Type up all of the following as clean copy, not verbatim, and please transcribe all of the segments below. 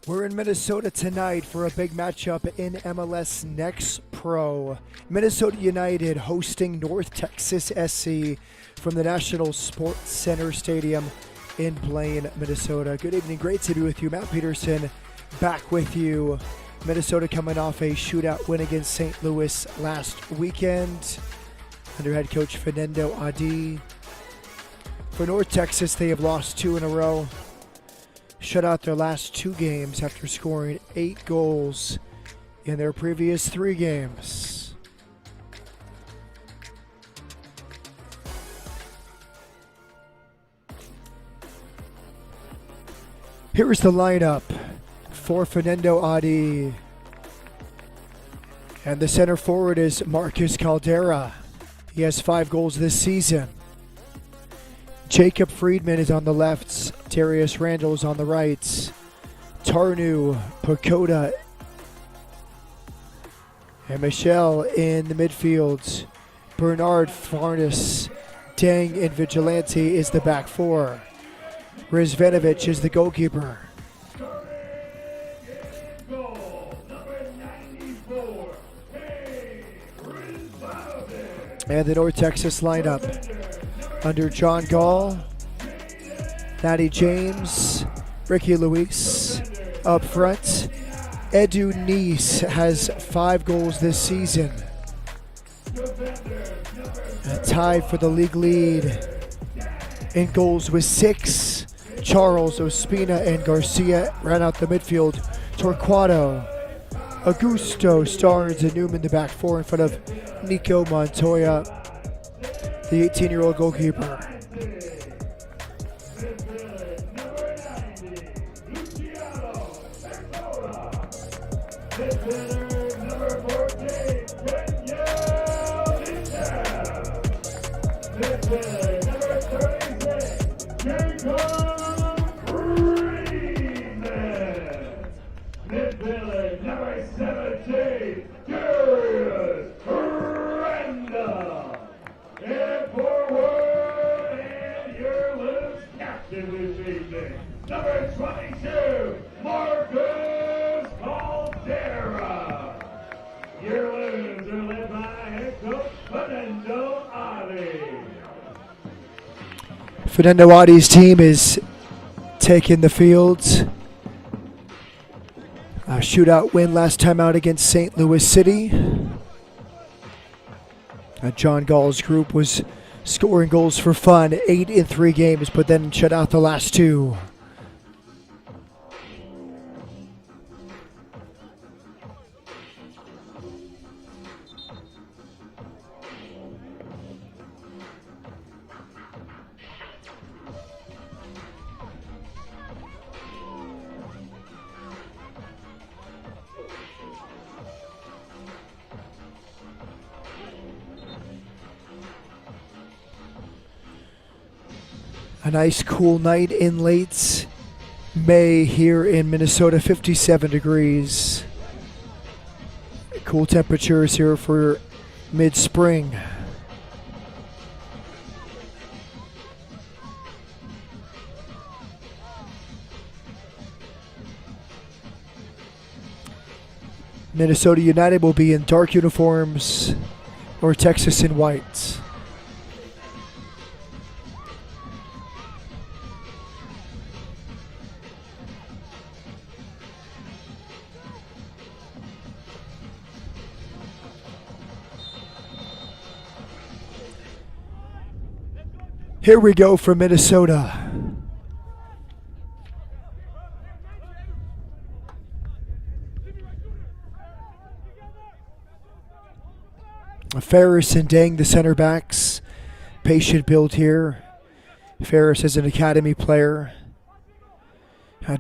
We're in Minnesota tonight for a big matchup in MLS Next Pro. Minnesota United hosting North Texas SC from the National Sports Center Stadium in Blaine, Minnesota. Good evening. Great to be with you. Matt Peterson back with you. Minnesota coming off a shootout win against St. Louis last weekend under head coach Fernando Adi. For North Texas, they have lost 2 in a row. Shut out their last 2 games after scoring 8 goals in their previous 3 games. Here's the lineup for Fernando Adi. And the center forward is Marcus Caldera. He has 5 goals this season. Jacob Friedman is on the left. Darius Randall is on the right. Tarnu, Pagoda, and Michelle in the midfield. Bernard Farnes, Dang, and Vigilante is the back 4. Rizvanovic is the goalkeeper. And the North Texas lineup under John Gall, Natty James, Ricky Luis up front. Edu Nice has 5 goals this season. Tied for the league lead in goals with 6. Charles Ospina and Garcia ran out the midfield. Torquato, Augusto, Starnes, and Newman the back 4 in front of Nico Montoya, the 18-year-old goalkeeper. Number 22, Marcus Caldera. Your Loons are led by head coach Fernando Adi. Fernando Adi's team is taking the field. A shootout win last time out against St. Louis City. John Gall's group was scoring goals for fun, 8 in 3 games, but then shut out the last 2. A nice cool night in late May here in Minnesota, 57 degrees. Cool temperatures here for mid-spring. Minnesota United will be in dark uniforms, or Texas in white. Here we go for Minnesota. Ferris and Dang, the center backs. Patient build here. Ferris is an academy player.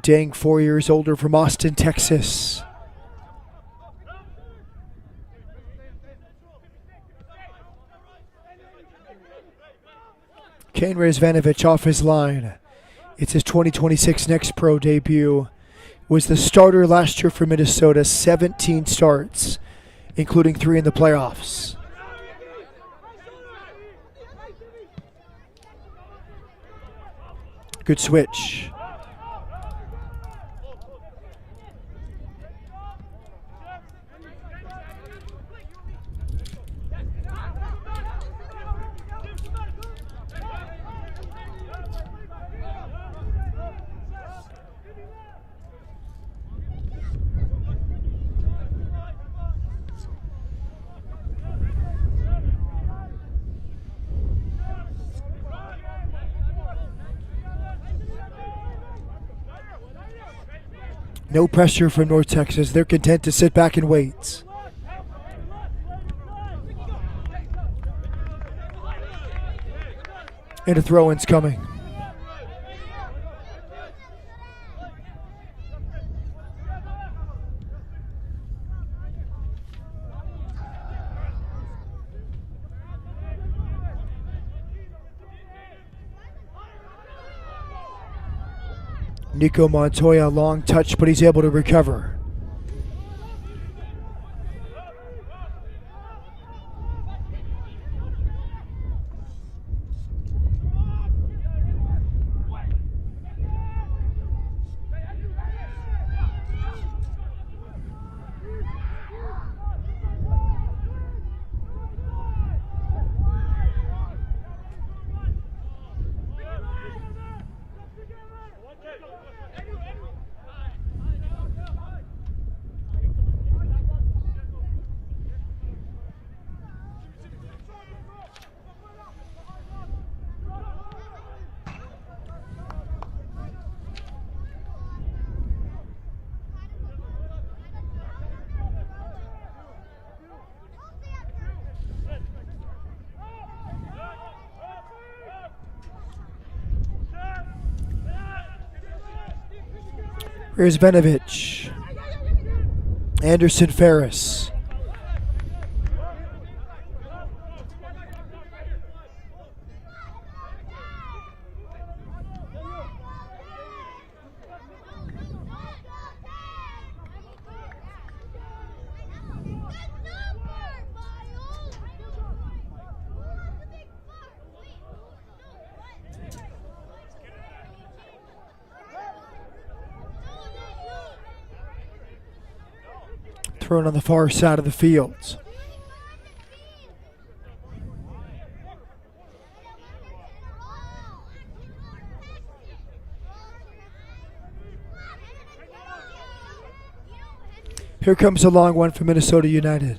Dang, 4 years older, from Austin, Texas. Kane Rizvanovic off his line. It's his 2026 Next Pro debut. Was the starter last year for Minnesota, 17 starts, including 3 in the playoffs. Good switch. No pressure from North Texas. They're content to sit back and wait. And a throw-in's coming. Nico Montoya, long touch, but he's able to recover. Here's Venovich. Anderson Ferris. Thrown on the far side of the field. Here comes a long one for Minnesota United.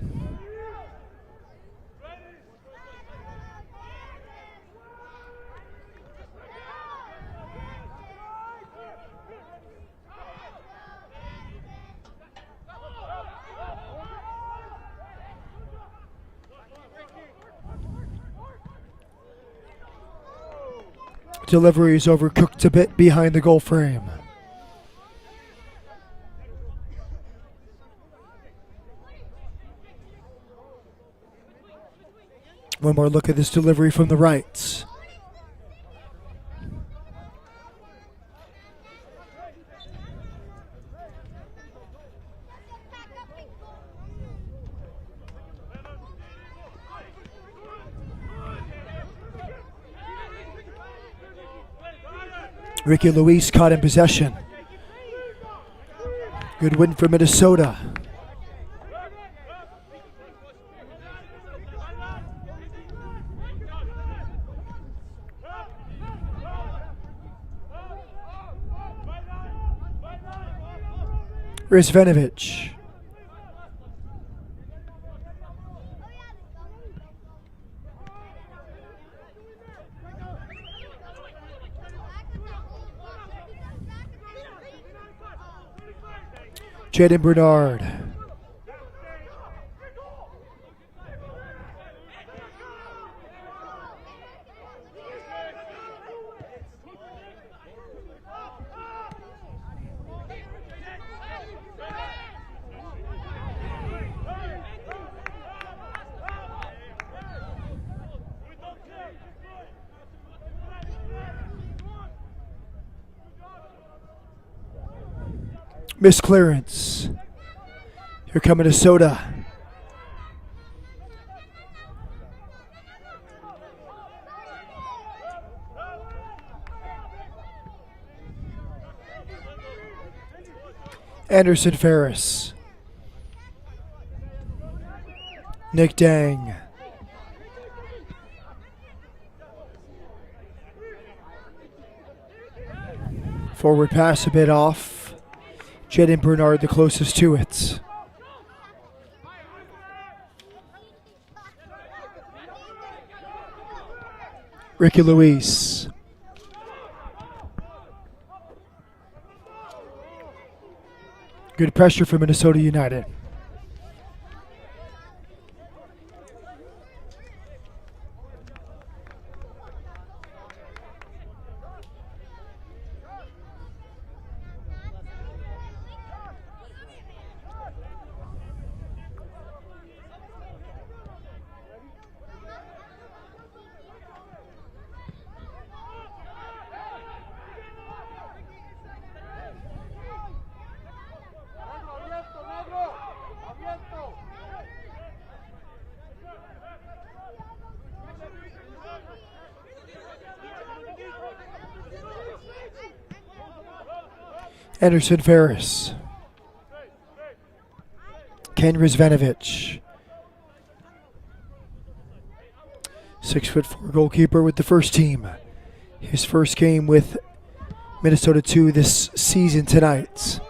Delivery is overcooked a bit behind the goal frame. One more look at this delivery from the right. Ricky Luis caught in possession. Good win for Minnesota. Here's Venovich. Jaden Bernard. Miss clearance. Here come Minnesota. Anderson Ferris. Nick Dang. Forward pass a bit off. Jaden Bernard the closest to it. Ricky Luis. Good pressure for Minnesota United. Anderson Ferris. Ken Rizvanovich. 6'4" goalkeeper with the first team. His first game with Minnesota 2 this season tonight.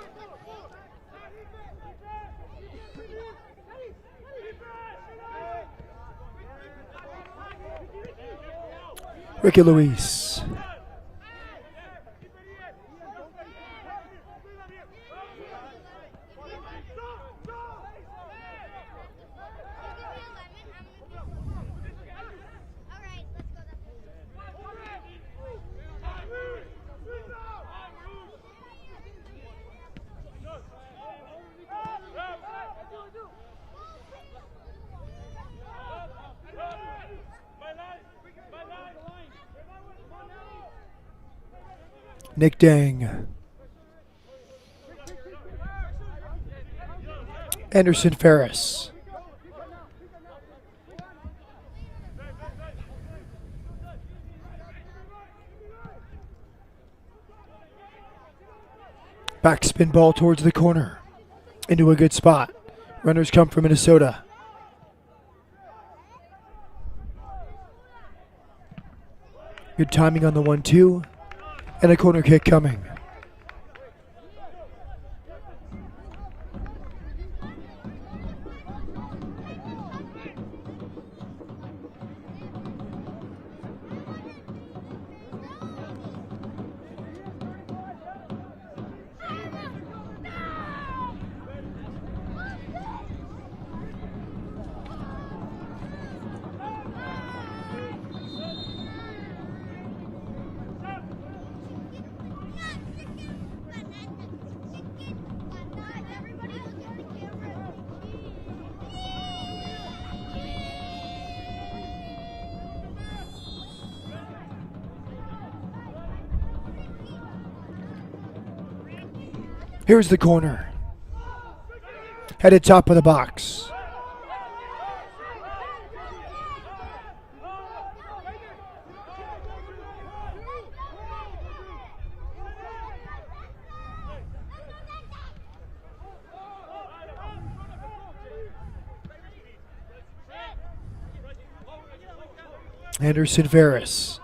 Ricky Luis. Nick Dang. Anderson Ferris. Backspin ball towards the corner. Into a good spot. Runners come from Minnesota. Good timing on the 1-2. And a corner kick coming. Here's the corner. Headed top of the box. Anderson Ferris.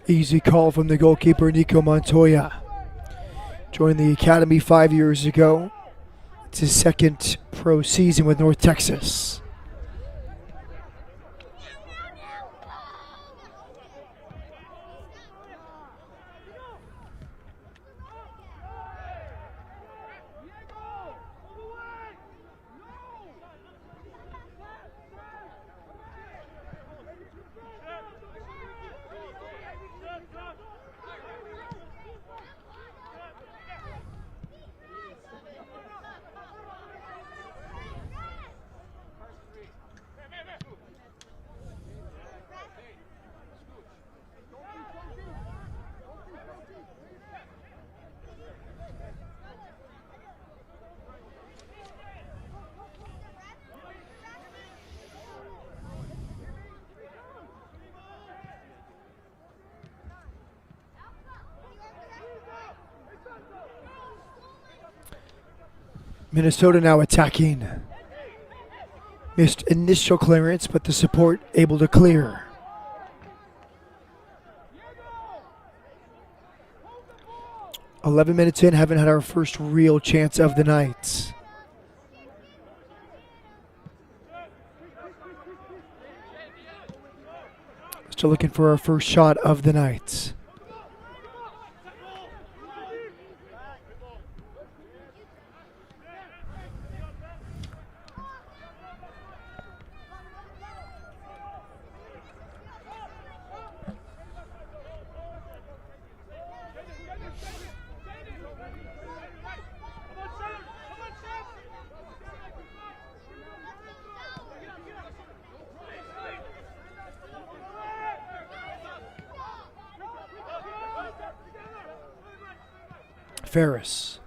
Easy call from the goalkeeper, Nico Montoya. Joined the academy 5 years ago. It's his second pro season with North Texas. Minnesota now attacking. Missed initial clearance, but the support able to clear. 11 minutes in, haven't had our first real chance of the night. Still looking for our first shot of the night. Ferris.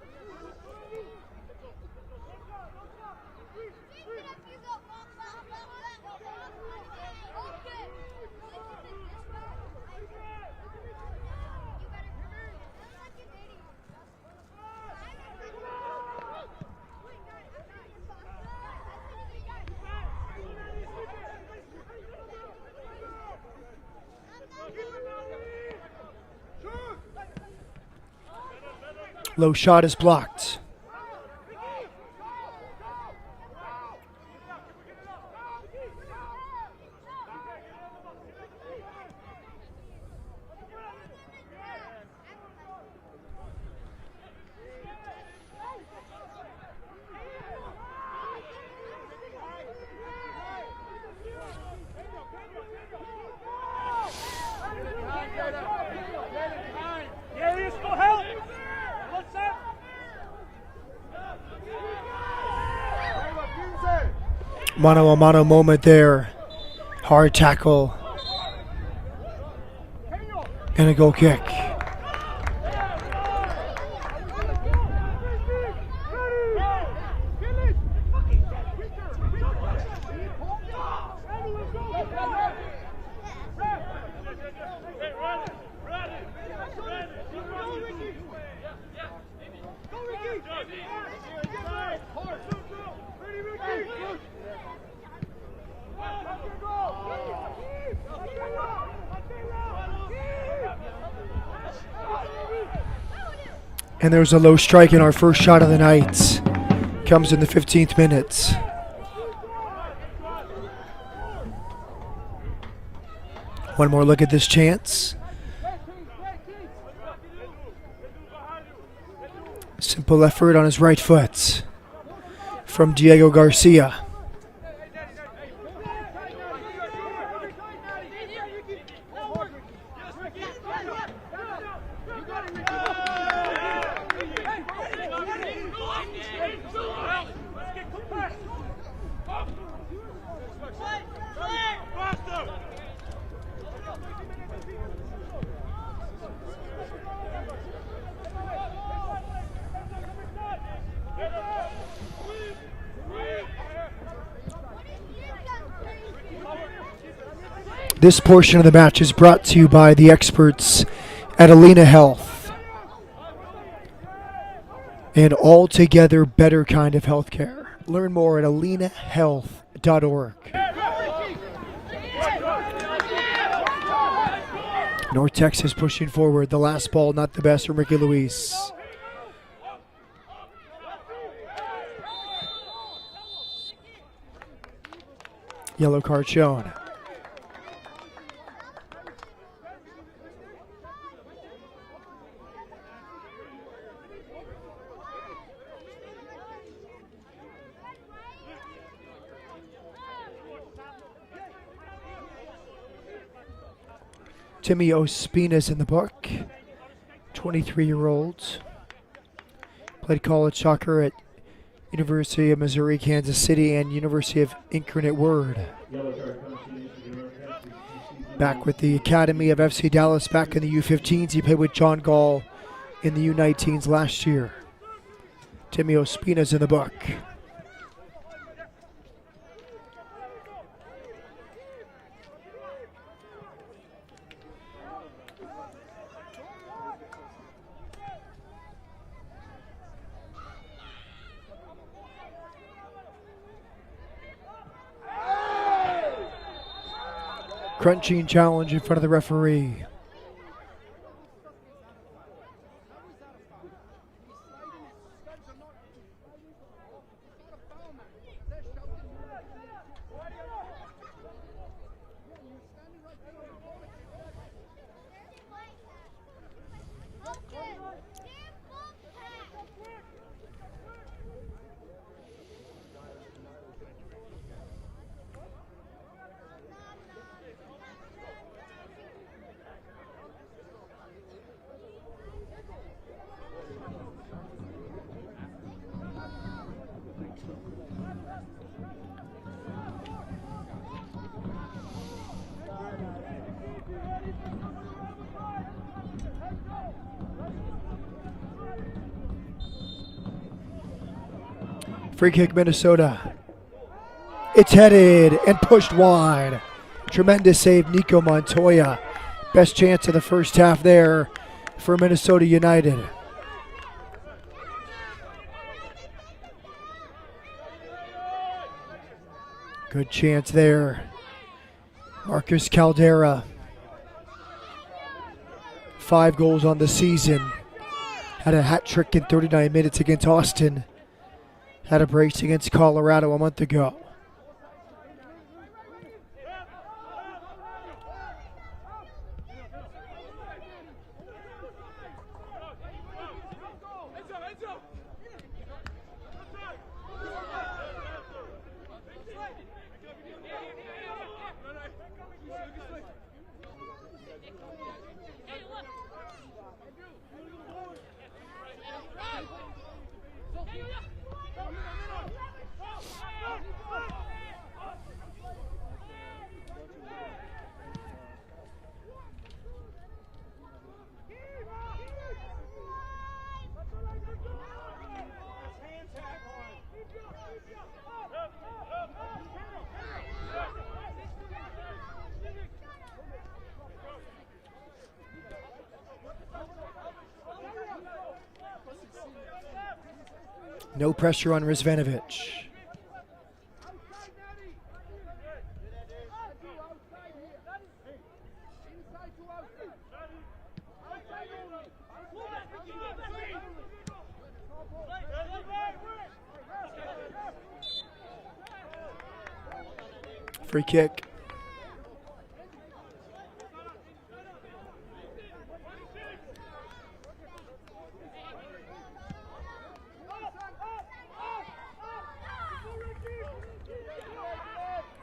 Low shot is blocked. Mano a mano moment there. Hard tackle. And a goal kick. And there's a low strike, and our first shot of the night comes in the 15th minute. One more look at this chance. Simple effort on his right foot from Diego Garcia. This portion of the match is brought to you by the experts at Alina Health. An altogether better kind of healthcare. Learn more at alinahealth.org. North Texas pushing forward. The last ball, not the best from Ricky Luis. Yellow card shown. Timmy Ospina's in the book, 23-year-old. Played college soccer at University of Missouri, Kansas City, and University of Incarnate Word. Back with the Academy of FC Dallas back in the U15s. He played with John Gall in the U19s last year. Timmy Ospina's in the book. Crunching challenge in front of the referee. Free kick, Minnesota. It's headed and pushed wide. Tremendous save, Nico Montoya. Best chance of the first half there for Minnesota United. Good chance there. Marcus Caldera. 5 goals on the season. Had a hat trick in 39 minutes against Austin. Had a brace against Colorado a month ago. No pressure on Rizvanovic. Free kick.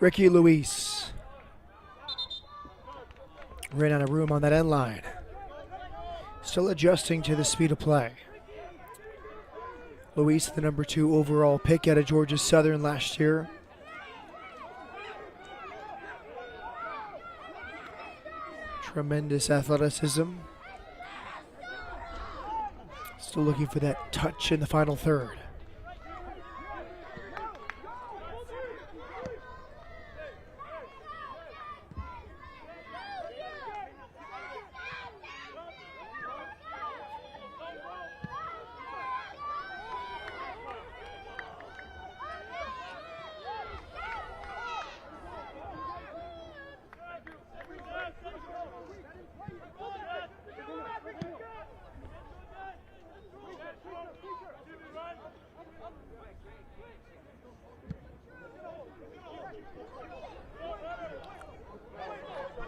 Ricky Luis ran out of room on that end line. Still adjusting to the speed of play. Luis, the number 2 overall pick out of Georgia Southern last year. Tremendous athleticism. Still looking for that touch in the final third.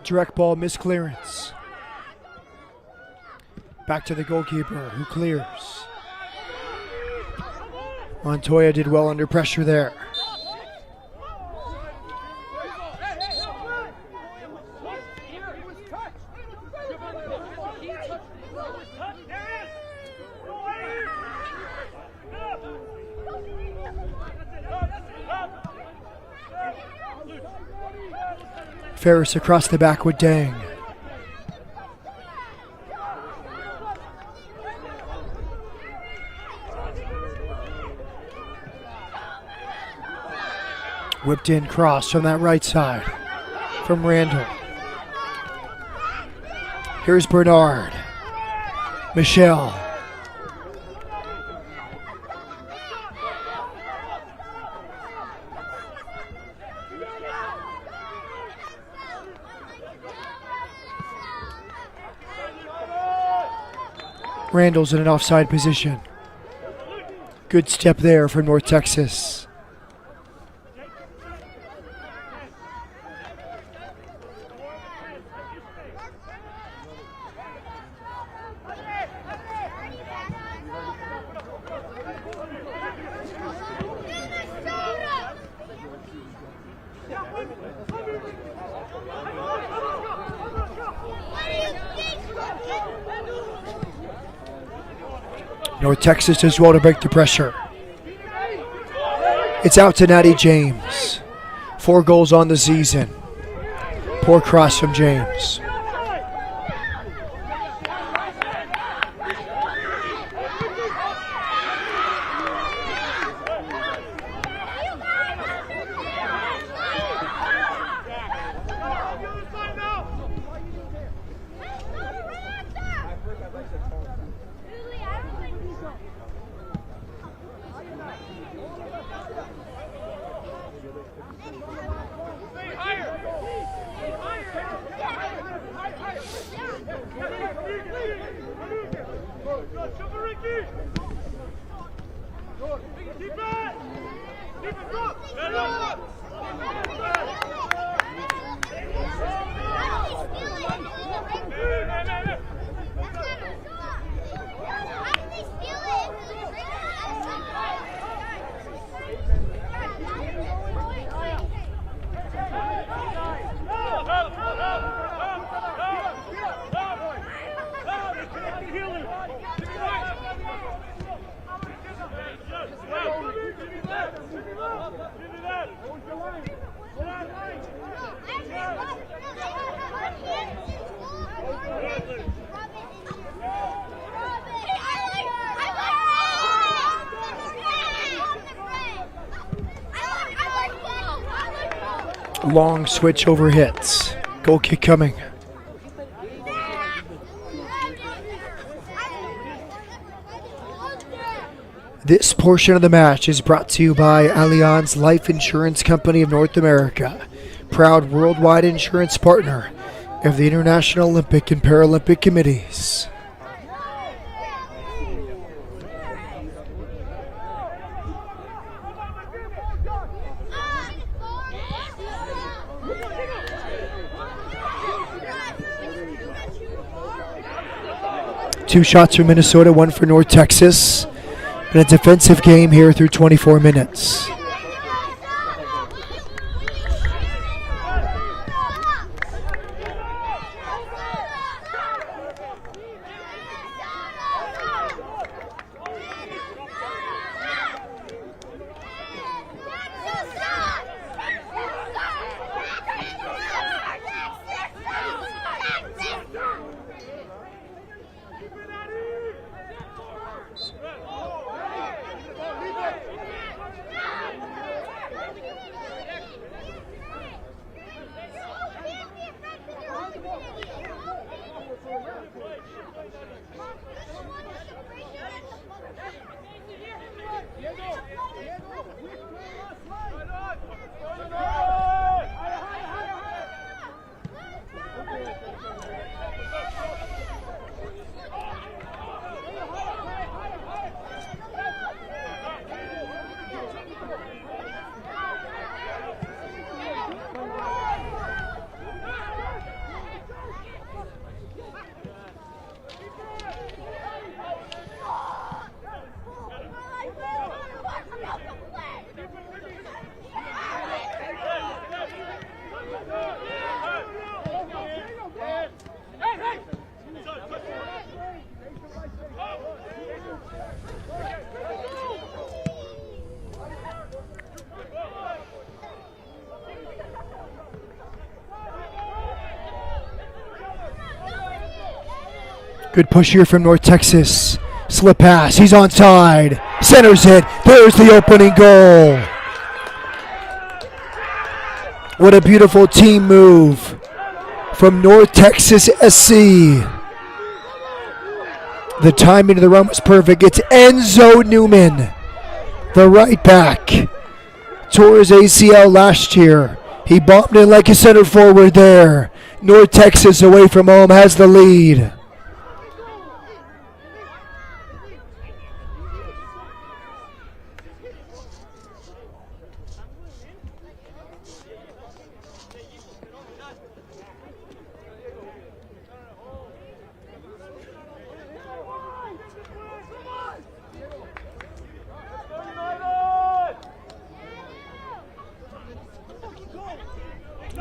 Direct ball, misclearance. Back to the goalkeeper, who clears. Montoya did well under pressure there. Ferris across the back with Dang. Whipped in cross from that right side from Randall. Here's Bernard. Michelle. Randall's in an offside position. Good step there from North Texas. North Texas does well to break the pressure. It's out to Natty James. 4 goals on the season. Poor cross from James. Long switch over hits. Goal kick coming. This portion of the match is brought to you by Allianz Life Insurance Company of North America, proud worldwide insurance partner of the International Olympic and Paralympic Committees. Two shots for Minnesota, one for North Texas. Been a defensive game here through 24 minutes. Good push here from North Texas. Slip pass. He's onside. Centers it. There's the opening goal. What a beautiful team move from North Texas SC. The timing of the run was perfect. It's Enzo Newman, the right back. Tore his ACL last year. He bombed in like a center forward there. North Texas away from home has the lead.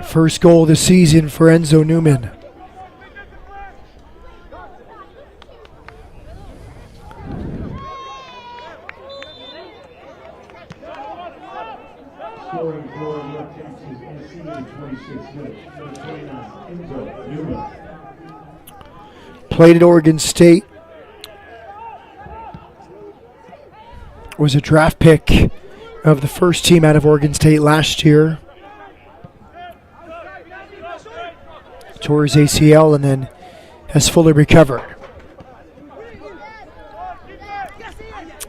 First goal of the season for Enzo Newman. Scoring for North Texas SC in 26 minutes. Number 29, Enzo Newman. Played at Oregon State. Was a draft pick of the first team out of Oregon State last year. Tore his ACL and then has fully recovered.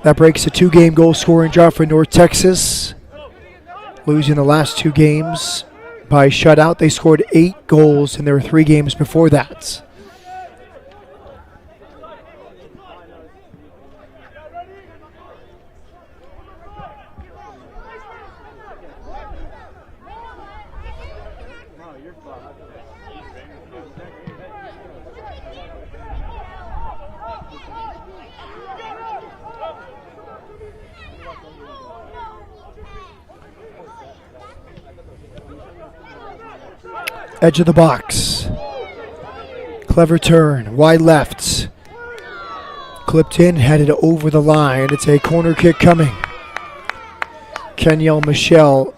That breaks a 2-game goal scoring drought for North Texas. Losing the last 2 games by shutout. They scored 8 goals in their 3 games before that. Edge of the box. Clever turn. Wide left. Clipped in, headed over the line. It's a corner kick coming. Kenyel Michelle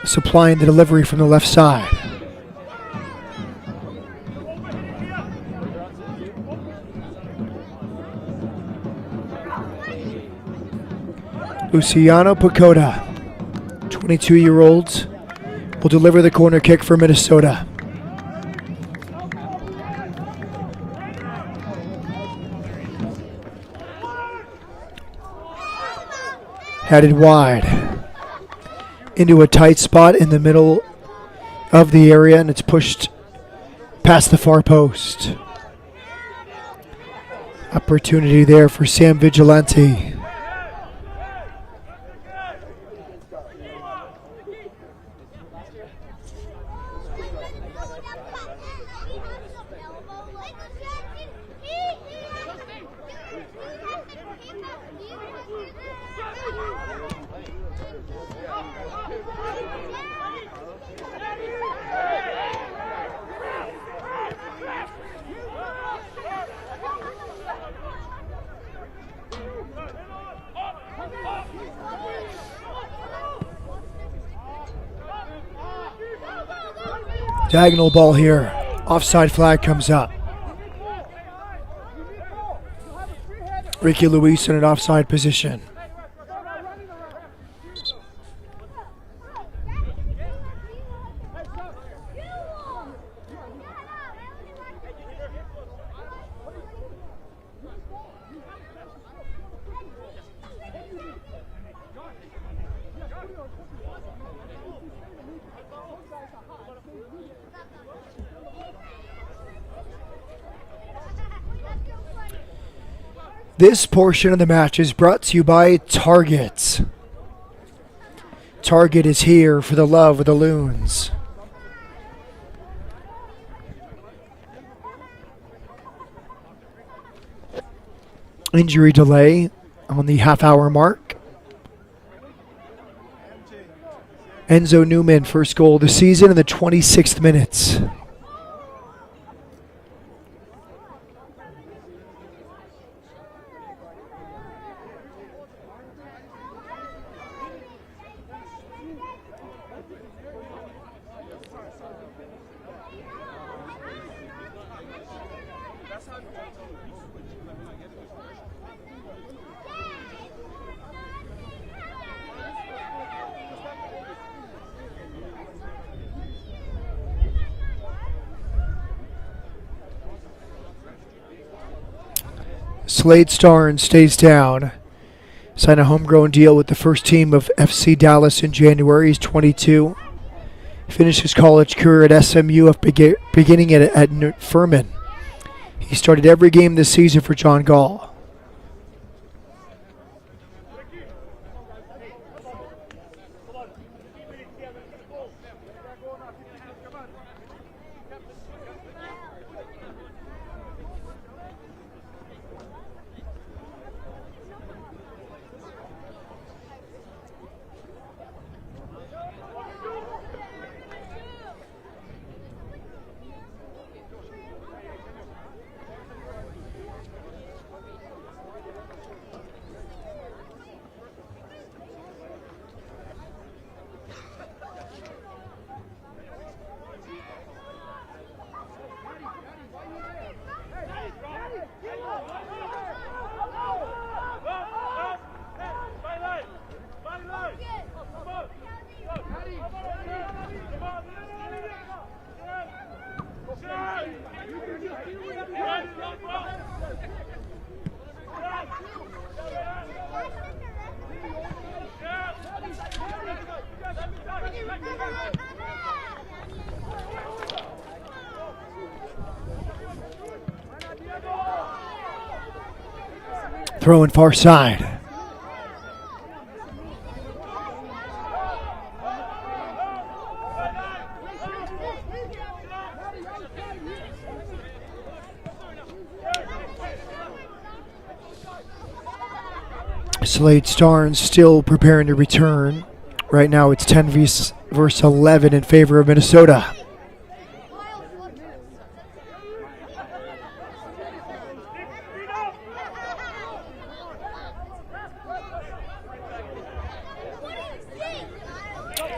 supplying the delivery from the left side. Luciano Pacoda, 22-year-old, will deliver the corner kick for Minnesota. Headed wide into a tight spot in the middle of the area, and it's pushed past the far post. Opportunity there for Sam Vigilante. Diagonal ball here. Offside flag comes up. Ricky Luis in an offside position. This portion of the match is brought to you by Target. Target is here for the love of the Loons. Injury delay on the half-hour mark. Enzo Newman, first goal of the season in the 26th minute. Slade Starnes stays down. Signed a homegrown deal with the first team of FC Dallas in January. He's 22. Finished his college career at SMU, beginning at Furman. He started every game this season for John Gall. Throwing far side. Slade Starnes still preparing to return. Right now it's 10 versus 11 in favor of Minnesota.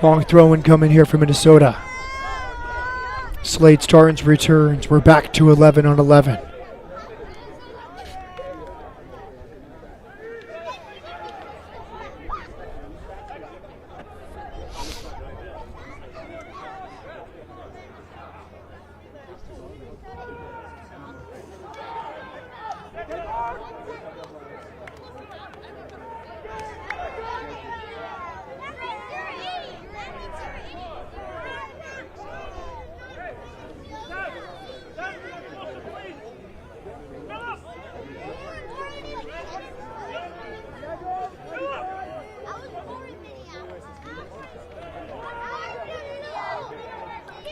Long throw incoming here from Minnesota. Slade Starnes returns. We're back to 11 on 11.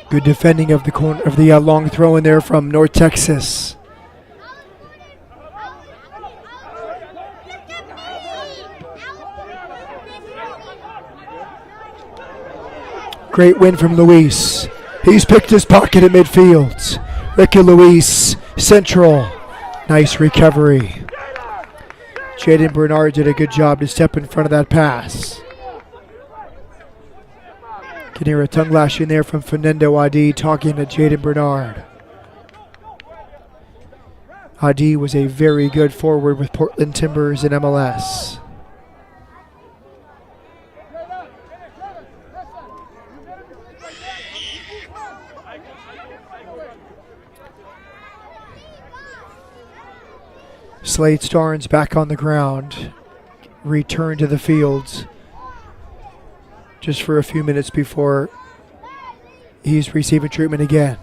Good defending of the corner of the long throw in there from North Texas. Great win from Luis. He's picked his pocket at midfield. Ricky Luis, central. Nice recovery. Jaden Bernard did a good job to step in front of that pass. Can hear a tongue lashing there from Fernando Adi talking to Jaden Bernard. Adi was a very good forward with Portland Timbers in MLS. Slade Starnes back on the ground. Return to the fields just for a few minutes before he's receiving treatment again.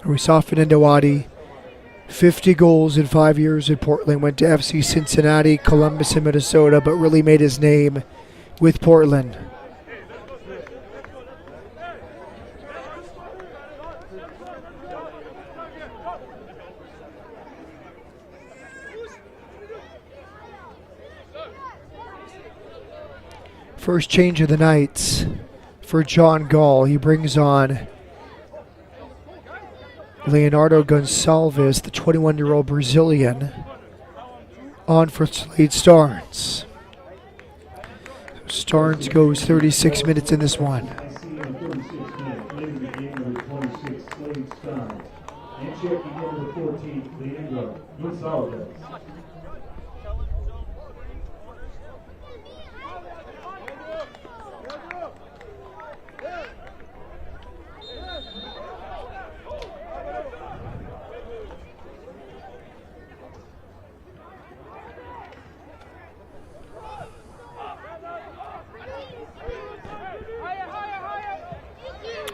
We saw Fernando Adi, 50 goals in 5 years at Portland, went to FC Cincinnati, Columbus, and Minnesota, but really made his name with Portland. First change of the night for John Gall. He brings on Leonardo Gonçalves, the 21-year-old Brazilian, on for Slade Starnes. Starnes goes 36 minutes in this one. And checking number 14, Leandro Gonçalves.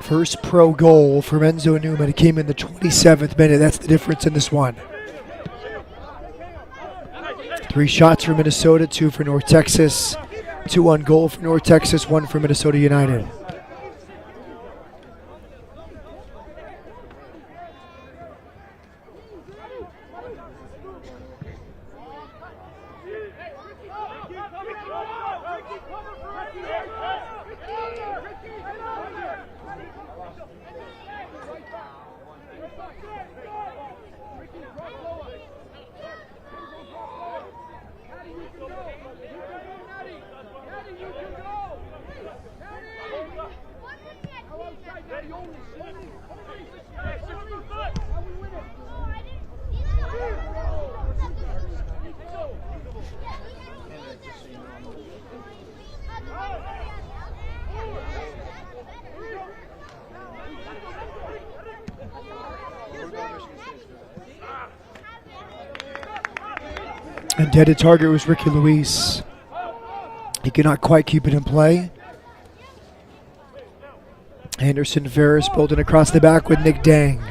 First pro goal for Enzo Newman. It came in the 27th minute. That's the difference in this one. 3 shots for Minnesota, 2 for North Texas. 2 on goal for North Texas, 1 for Minnesota United. And dead at target was Ricky Luis. He could not quite keep it in play. Anderson Ferris building across the back with Nick Dang.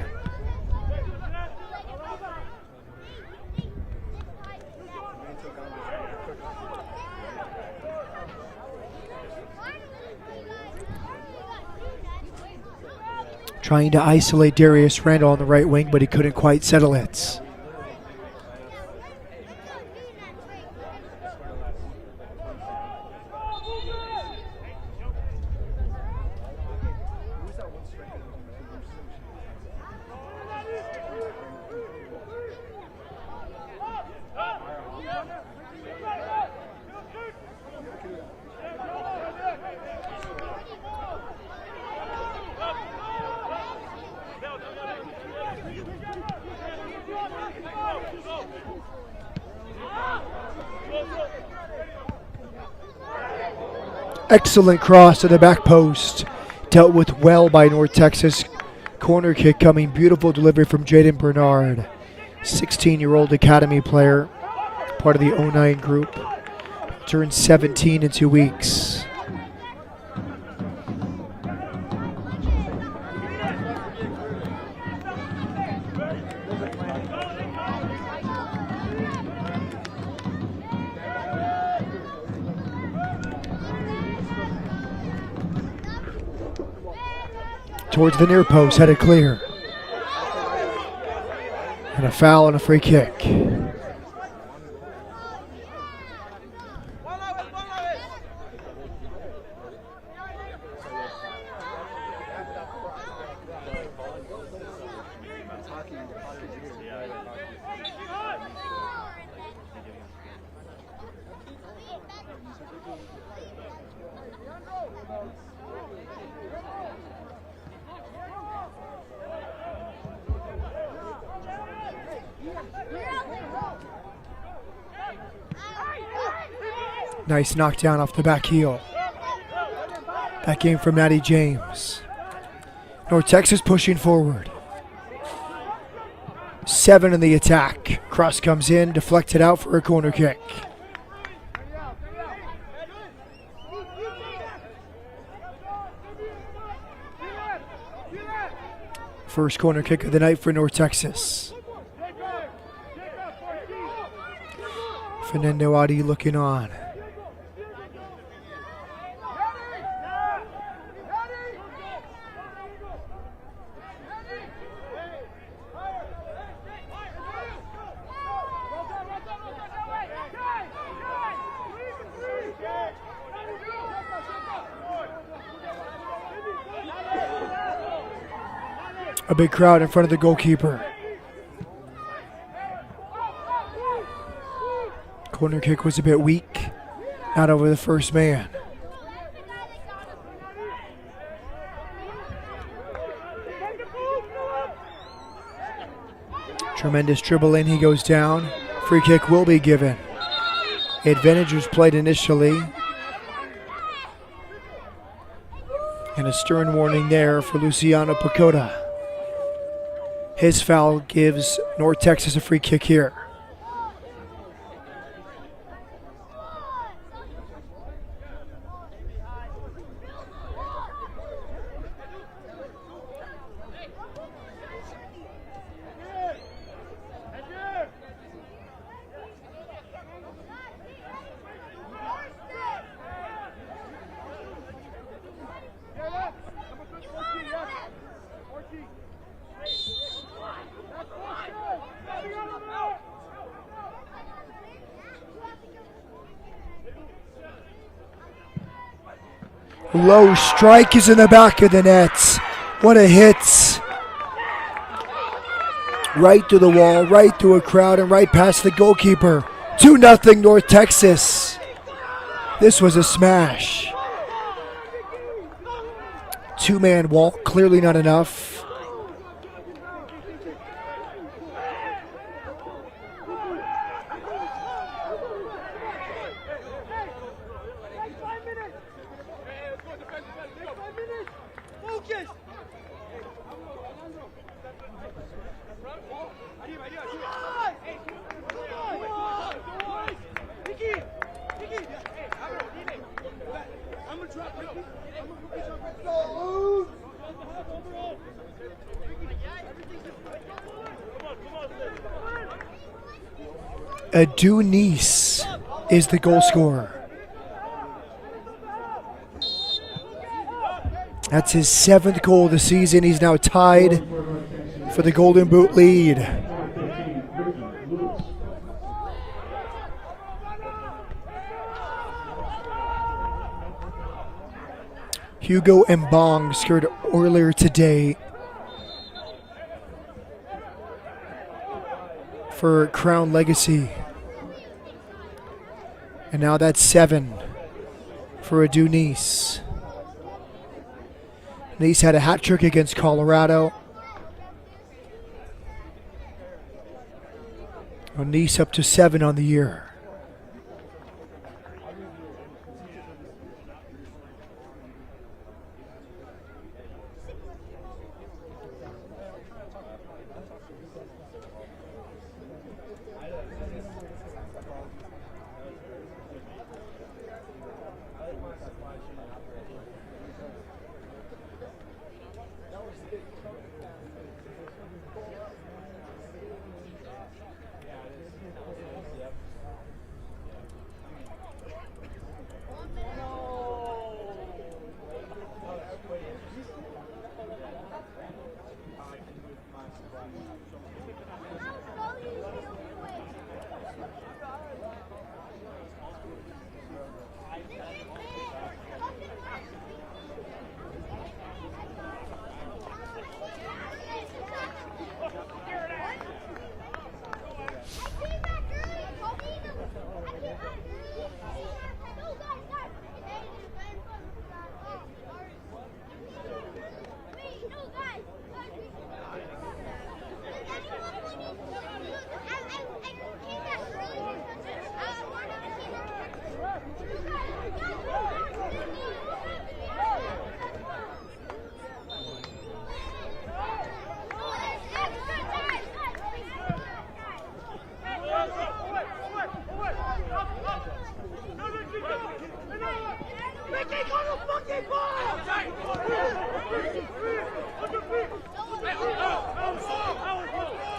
Trying to isolate Darius Randall on the right wing, but he couldn't quite settle it. Excellent cross to the back post. Dealt with well by North Texas. Corner kick coming. Beautiful delivery from Jaden Bernard. 16-year-old academy player. Part of the 09 group. Turned 17 in 2 weeks. Towards the near post, headed clear. And a foul and a free kick. Nice knockdown off the back heel. That came from Natty James. North Texas pushing forward. 7 in the attack. Cross comes in, deflected out for a corner kick. First corner kick of the night for North Texas. Fernando Adi looking on. A big crowd in front of the goalkeeper. Corner kick was a bit weak. Not over the first man. Tremendous dribble in, he goes down. Free kick will be given. Advantage was played initially. And a stern warning there for Luciano Pacoda. His foul gives North Texas a free kick here. Low strike is in the back of the net. What a hit. Right through the wall, right through a crowd, and right past the goalkeeper. 2-0 North Texas. This was a smash. 2-man wall, clearly not enough. Adu Nice is the goal scorer. That's his 7th goal of the season. He's now tied for the Golden Boot lead. Hugo Mbong scored earlier today for Crown Legacy. And now that's 7 for Adu Nice. Nice had a hat trick against Colorado. Nice up to 7 on the year.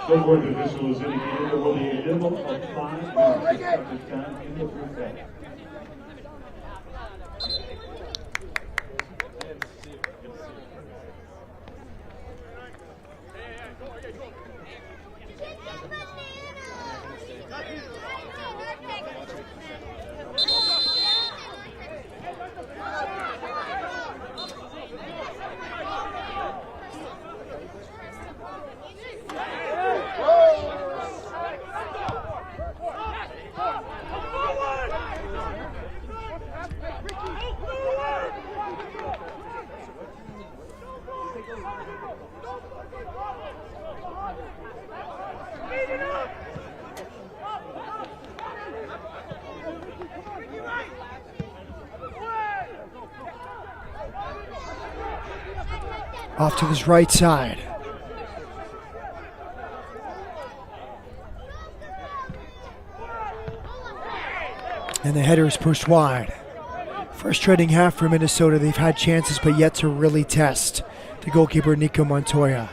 Scoreboard official is indicated there will be a minimum of 5 minutes of time in the third quarter. Off to his right side. And the header is pushed wide. Frustrating half for Minnesota. They've had chances but yet to really test the goalkeeper Nico Montoya.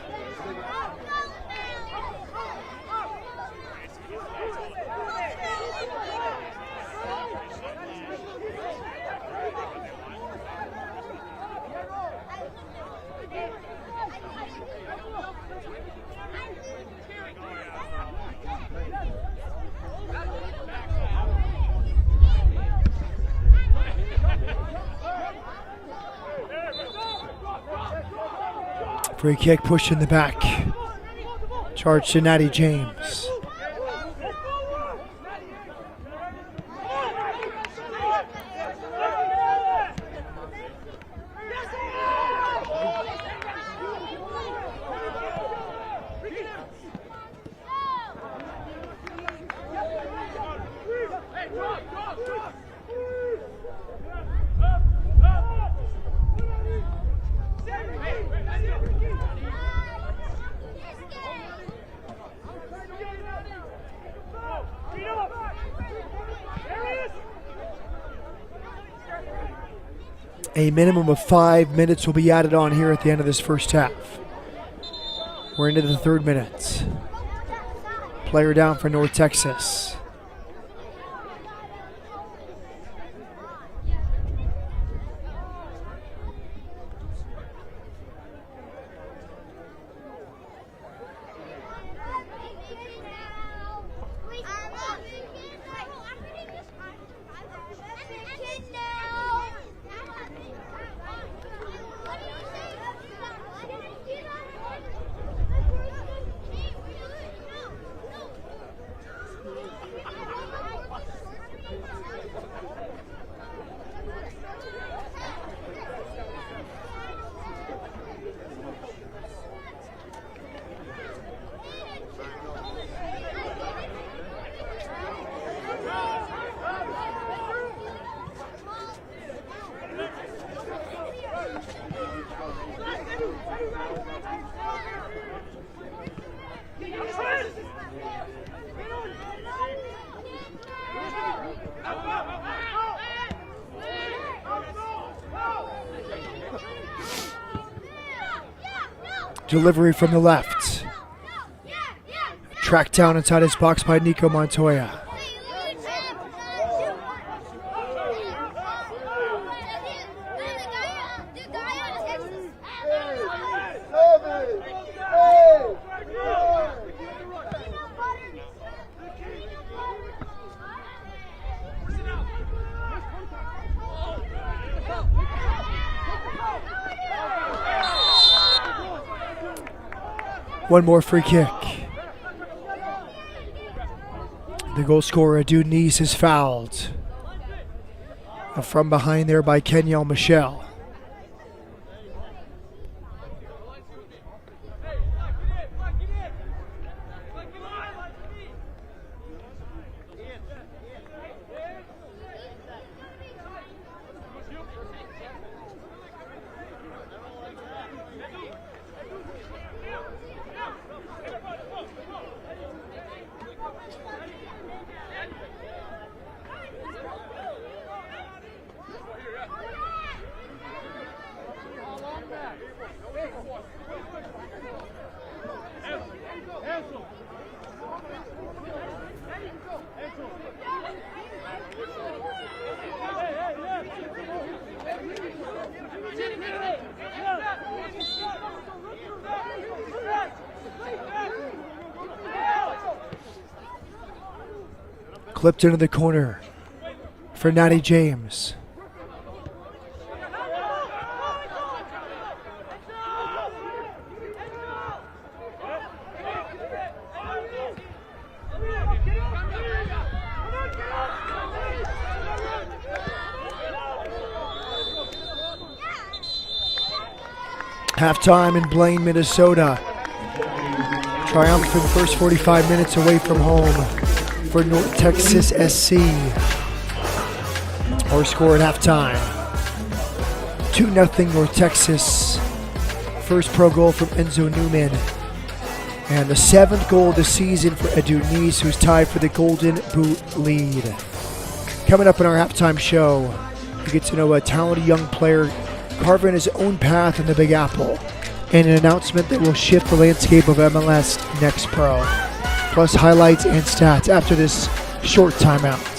Free kick pushed in the back. Charge to Natty James. A minimum of 5 minutes will be added on here at the end of this first half. We're into the 3rd minute. Player down for North Texas. Delivery from the left. Tracked down inside his box by Nico Montoya. One more free kick. The goal scorer, Duniz, is fouled. From behind there by Kenyel Michel. Clipped into the corner for Natty James. Halftime in Blaine, Minnesota. Triumphant first 45 minutes away from home for North Texas SC. Our score at halftime, 2-0 North Texas. First pro goal from Enzo Newman. And the 7th goal of the season for Duniz, who's tied for the Golden Boot lead. Coming up in our halftime show, you get to know a talented young player carving his own path in the Big Apple, and an announcement that will shift the landscape of MLS Next Pro. Plus highlights and stats after this short timeout.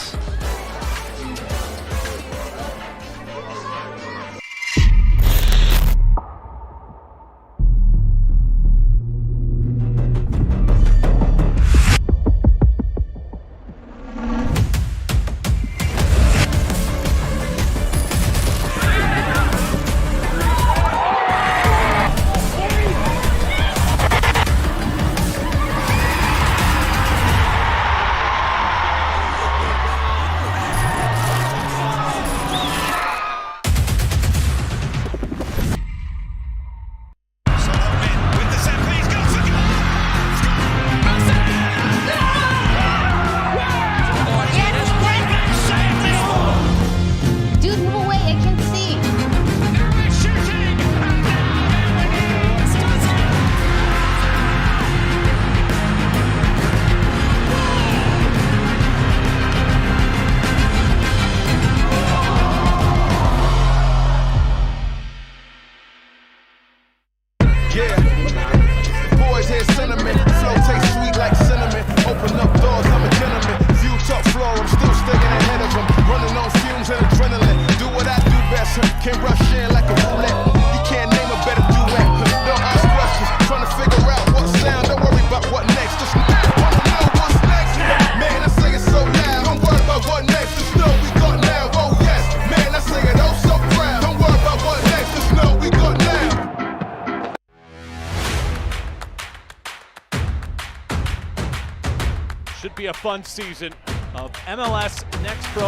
Should be a fun season of MLS Next Pro.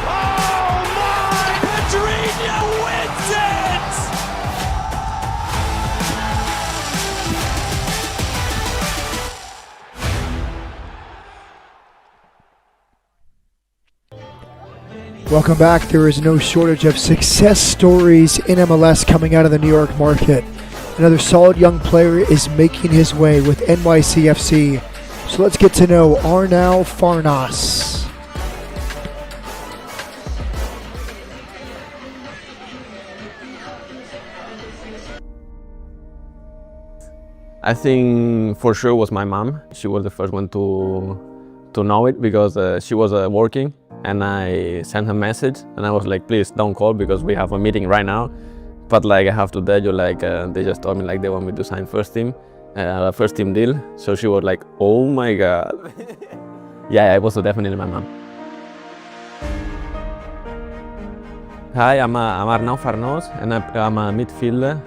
Oh my! Pedrinho wins it! Welcome back. There is no shortage of success stories in MLS coming out of the New York market. Another solid young player is making his way with NYCFC. So let's get to know Arnau Farnas. I think for sure was my mom. She was the first one to know it because she was working, and I sent her a message and I was like, please don't call because we have a meeting right now. But like I have to tell you, like they just told me like they want me to sign first team deal. So she was like, oh my God. Yeah, it was definitely my mom. Hi, I'm Arnau Farnós, and I'm a midfielder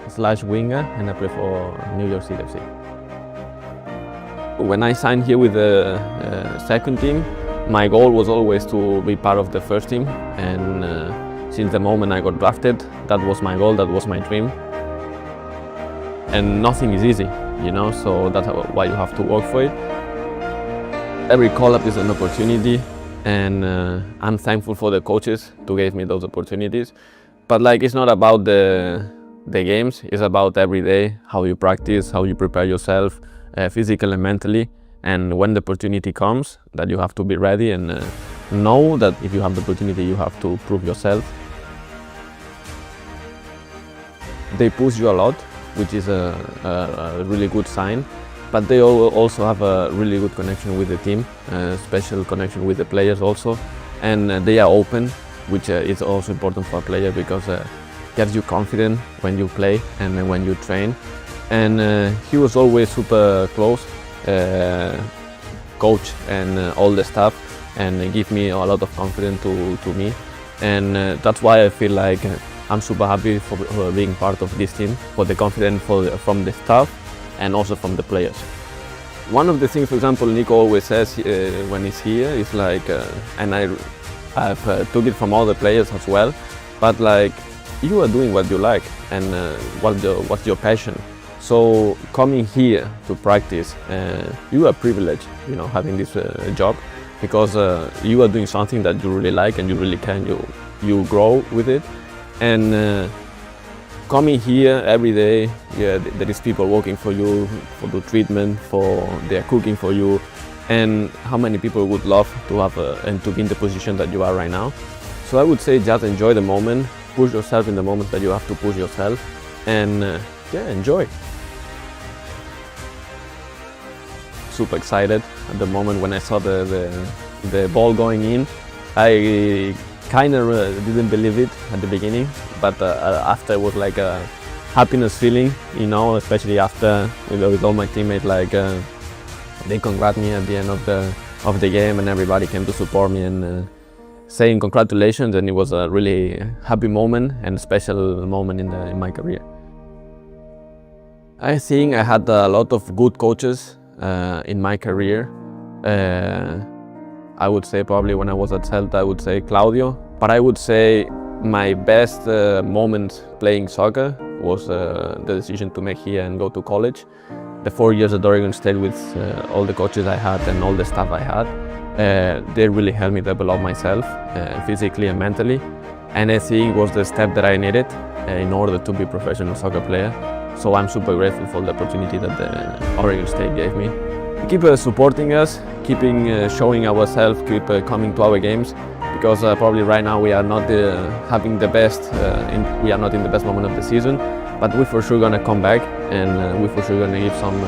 / winger, and I play for New York City FC. When I signed here with the second team, my goal was always to be part of the first team, and since the moment I got drafted, that was my goal, that was my dream. And nothing is easy, you know, so that's why you have to work for it. Every call-up is an opportunity, and I'm thankful for the coaches to give me those opportunities. But like, it's not about the games, it's about every day, how you practice, how you prepare yourself, physically and mentally. And when the opportunity comes, that you have to be ready and know that if you have the opportunity, you have to prove yourself. They push you a lot, which is a really good sign. But they also have a really good connection with the team, special connection with the players also. And they are open, which is also important for a player because it gets you confident when you play and when you train. And he was always super close, coach and all the staff, and give me a lot of confidence to me. And that's why I feel like I'm super happy for being part of this team, for the confidence from the staff and also from the players. One of the things, for example, Nico always says when he's here is like, and I've took it from all the players as well, but like, you are doing what you like and what's your passion. So coming here to practice, you are privileged, you know, having this job, because you are doing something that you really like and you really can, you grow with it. And coming here every day, yeah, there is people working for you, for the treatment, they are cooking for you. And how many people would love to have and to be in the position that you are right now. So I would say just enjoy the moment, push yourself in the moment that you have to push yourself, and yeah, enjoy. Super excited at the moment when I saw the ball going in. I kind of didn't believe it at the beginning, but after it was like a happiness feeling, you know, especially after with all my teammates, like they congrat me at the end of the game, and everybody came to support me and saying congratulations, and it was a really happy moment and a special moment in my career. I think I had a lot of good coaches in my career. I would say probably when I was at Celta, I would say Claudio. But I would say my best moment playing soccer was the decision to make here and go to college. The 4 years at Oregon State with all the coaches I had and all the staff I had, they really helped me develop myself physically and mentally. And I think it was the step that I needed in order to be a professional soccer player. So I'm super grateful for the opportunity that the Oregon State gave me. Keep supporting us, keeping showing ourselves, keep coming to our games, because probably right now we are not having the best, we are not in the best moment of the season, but we're for sure gonna come back, and we're for sure gonna give some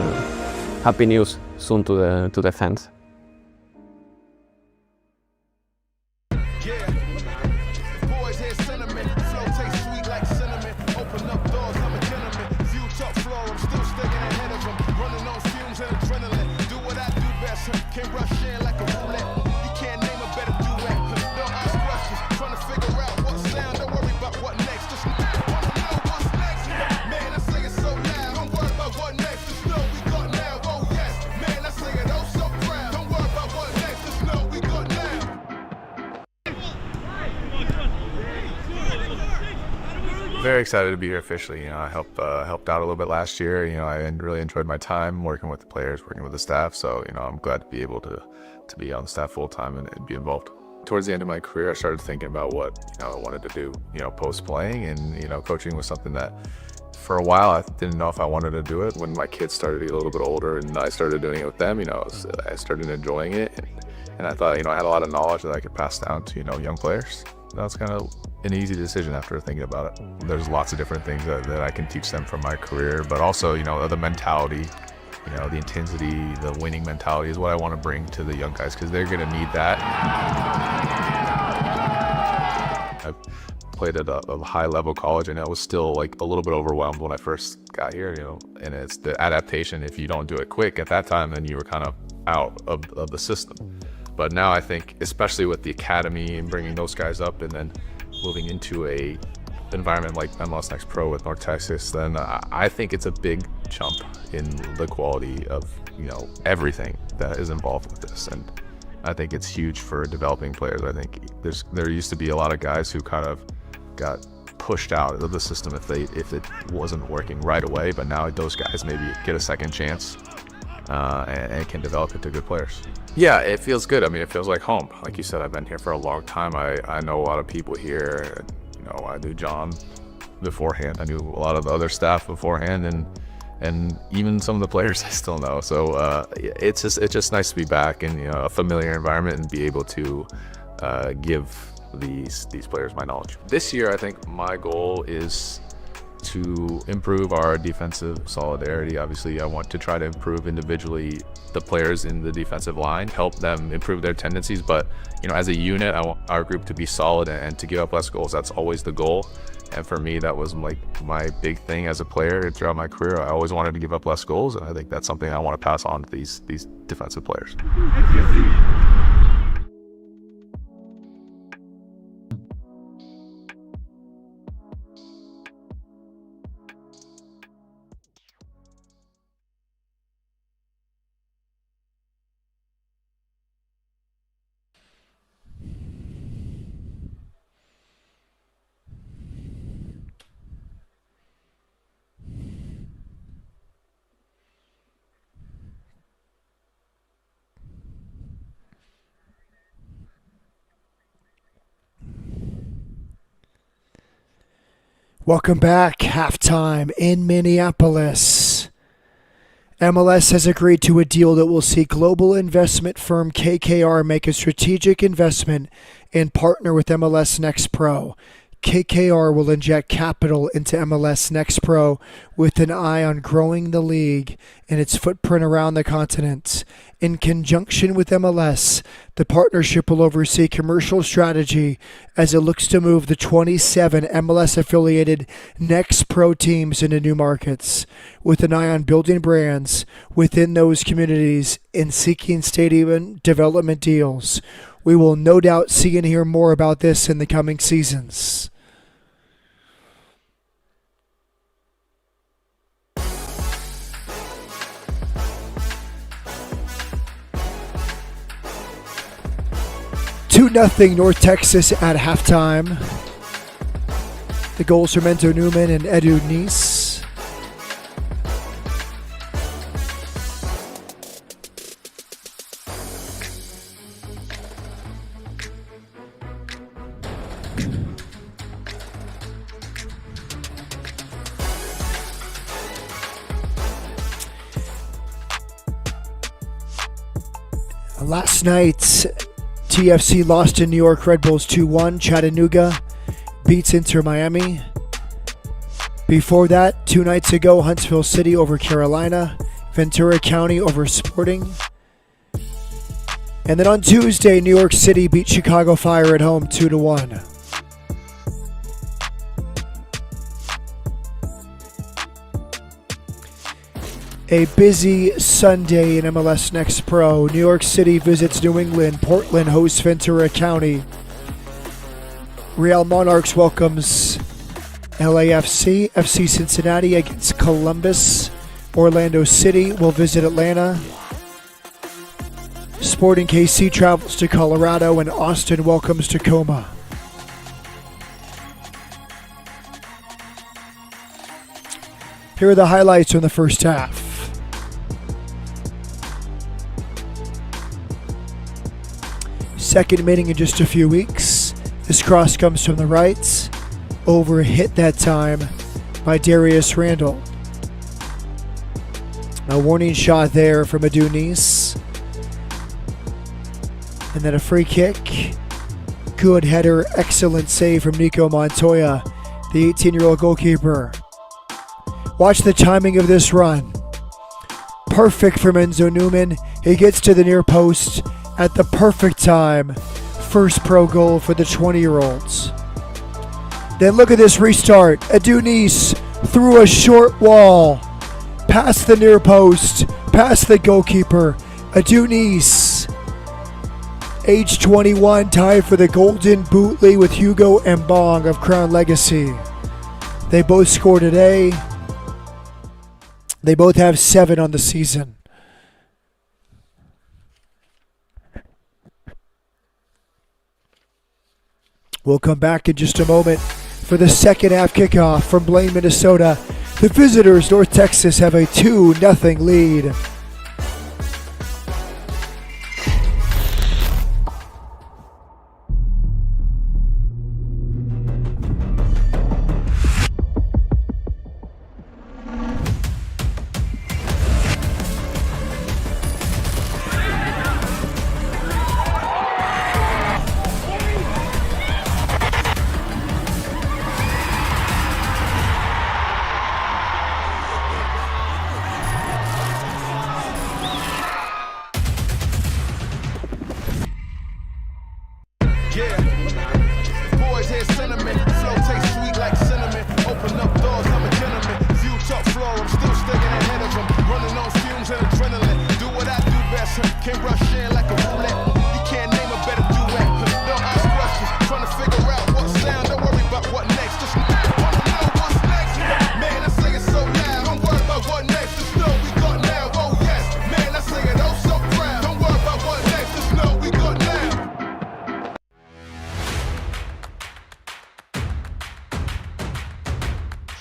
happy news soon to the fans. Very excited to be here officially. You know, I helped out a little bit last year. You know, I really enjoyed my time working with the players, working with the staff. So, you know, I'm glad to be able to be on the staff full time and be involved. Towards the end of my career, I started thinking about what, you know, I wanted to do, you know, post playing, and, you know, coaching was something that for a while I didn't know if I wanted to do it. When my kids started to get a little bit older and I started doing it with them, you know, I started enjoying it, and I thought, you know, I had a lot of knowledge that I could pass down to, you know, young players. That was kind of an easy decision after thinking about it. There's lots of different things that I can teach them from my career, but also, you know, the mentality you know, the intensity, the winning mentality is what I want to bring to the young guys, because they're going to need that. I've played at a high level college, and I was still like a little bit overwhelmed when I first got here, you know, and it's the adaptation. If you don't do it quick at that time, then you were kind of out of the system. But now I think, especially with the academy and bringing those guys up and then moving into a environment like MLS Next Pro with North Texas, then I think it's a big jump in the quality of, you know, everything that is involved with this. And I think it's huge for developing players. I think there used to be a lot of guys who kind of got pushed out of the system if it wasn't working right away, but now those guys maybe get a second chance and can develop into good players. Yeah, it feels good. I mean, it feels like home. Like you said, I've been here for a long time. I know a lot of people here. You know, I knew John beforehand. I knew a lot of the other staff beforehand, and even some of the players I still know. So it's just nice to be back in, you know, a familiar environment and be able to give these players my knowledge. This year, I think my goal is to improve our defensive solidarity. Obviously, I want to try to improve individually the players in the defensive line, help them improve their tendencies. But, you know, as a unit, I want our group to be solid and to give up less goals. That's always the goal. And for me, that was like my big thing as a player throughout my career. I always wanted to give up less goals, and I think that's something I want to pass on to these defensive players. Welcome back. Halftime in Minneapolis. MLS has agreed to a deal that will see global investment firm KKR make a strategic investment and partner with MLS Next Pro. KKR will inject capital into MLS Next Pro with an eye on growing the league and its footprint around the continent. In conjunction with MLS, the partnership will oversee commercial strategy as it looks to move the 27 MLS-affiliated Next Pro teams into new markets, with an eye on building brands within those communities and seeking stadium development deals. We will no doubt see and hear more about this in the coming seasons. Nothing North Texas at halftime. The goals from Enzo Newman and Edu Nice. Last night, TFC lost to New York Red Bulls 2-1. Chattanooga beats Inter Miami. Before that, 2 nights ago, Huntsville City over Carolina. Ventura County over Sporting. And then on Tuesday, New York City beat Chicago Fire at home 2-1. A busy Sunday in MLS Next Pro. New York City visits New England. Portland hosts Ventura County. Real Monarchs welcomes LAFC. FC Cincinnati against Columbus. Orlando City will visit Atlanta. Sporting KC travels to Colorado, and Austin welcomes Tacoma. Here are the highlights from the first half. Second meeting in just a few weeks. This cross comes from the right. Over hit that time by Darius Randall. A warning shot there from Edu Nice. And then a free kick. Good header. Excellent save from Nico Montoya, the 18-year-old goalkeeper. Watch the timing of this run. perfect from Enzo Newman. He gets to the near post at the perfect time. First pro goal for the 20-year-olds. Then look at this restart. Adonis through a short wall, past the near post, past the goalkeeper. Adonis, age 21, tied for the Golden Boot League with Hugo Mbong of Crown Legacy. They both scored today. They both have 7 on the season. We'll come back in just a moment for the second half kickoff from Blaine, Minnesota. The visitors, North Texas, have a 2-0 lead.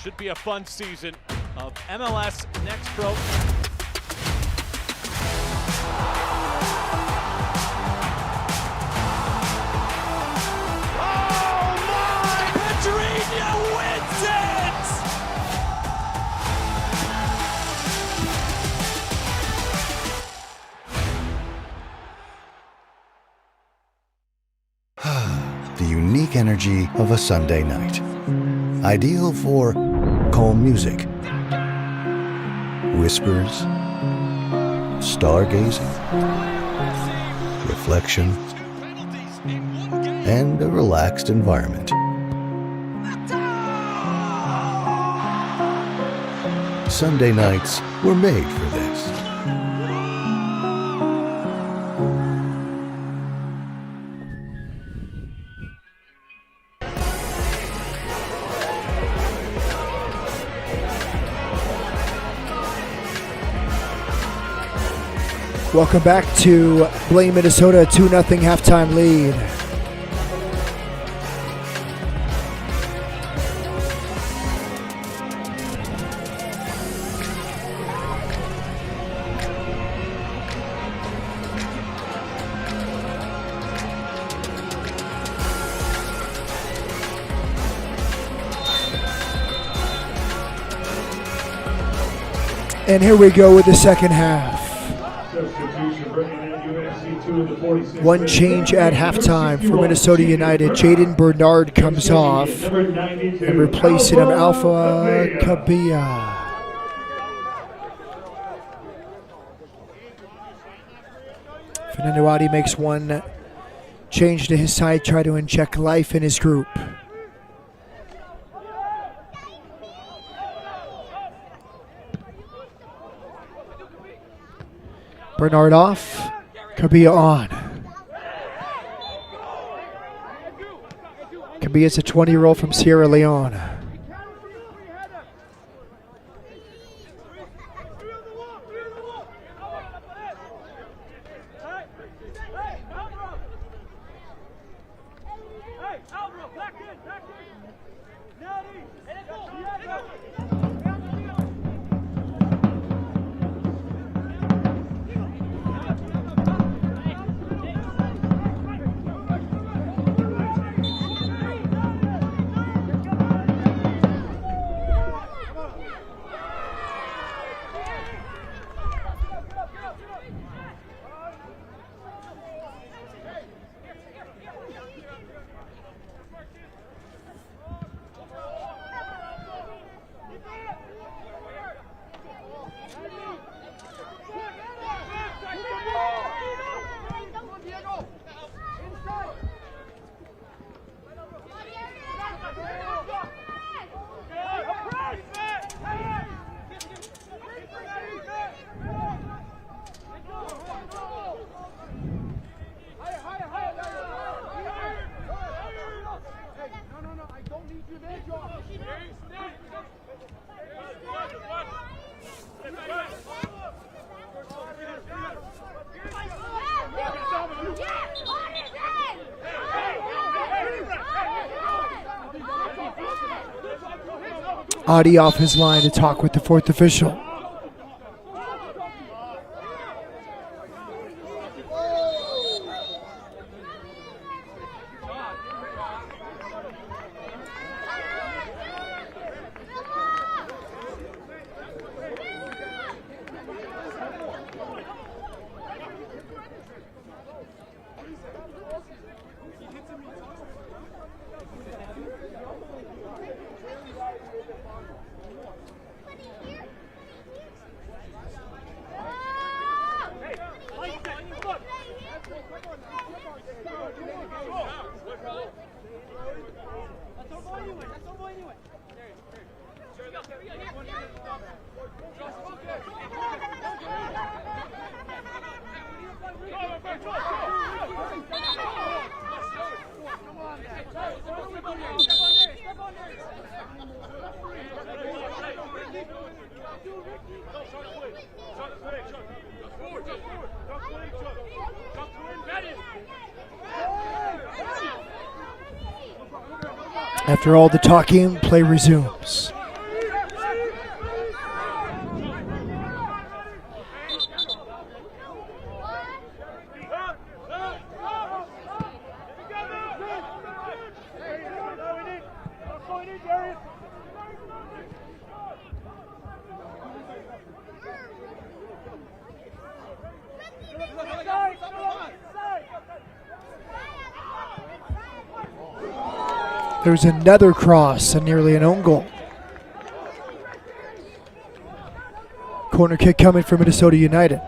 Should be a fun season of MLS Next Pro. Oh my! Pedrinho wins it! The unique energy of a Sunday night. Ideal for calm music, whispers, stargazing, reflection, and a relaxed environment. Sunday nights were made for this. Welcome back to Blaine, Minnesota, 2-0 halftime lead. And here we go with the second half. One change at halftime for Minnesota United. Jaden Bernard comes off and replacing him Alpha Kabia. Fernando Adi makes one change to his side, try to inject life in his group. Bernard off, Kabia on. Kabia is a 20-year-old from Sierra Leone. Adi off his line to talk with the fourth official. After all the talking, play resumes. There's another cross and nearly an own goal. Corner kick coming from Minnesota United.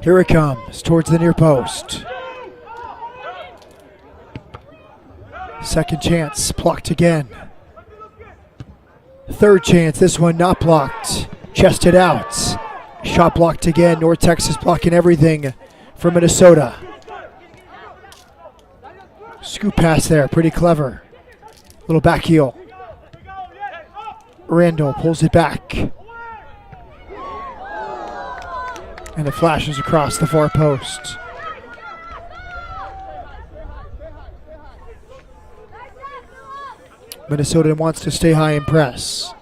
Here it comes towards the near post. Second chance, blocked again. Third chance, this one not blocked. Chested out. Shot blocked again. North Texas blocking everything for Minnesota. Scoop pass there, pretty clever. Little back heel. Randall pulls it back. And it flashes across the far post. Minnesota wants to stay high and press.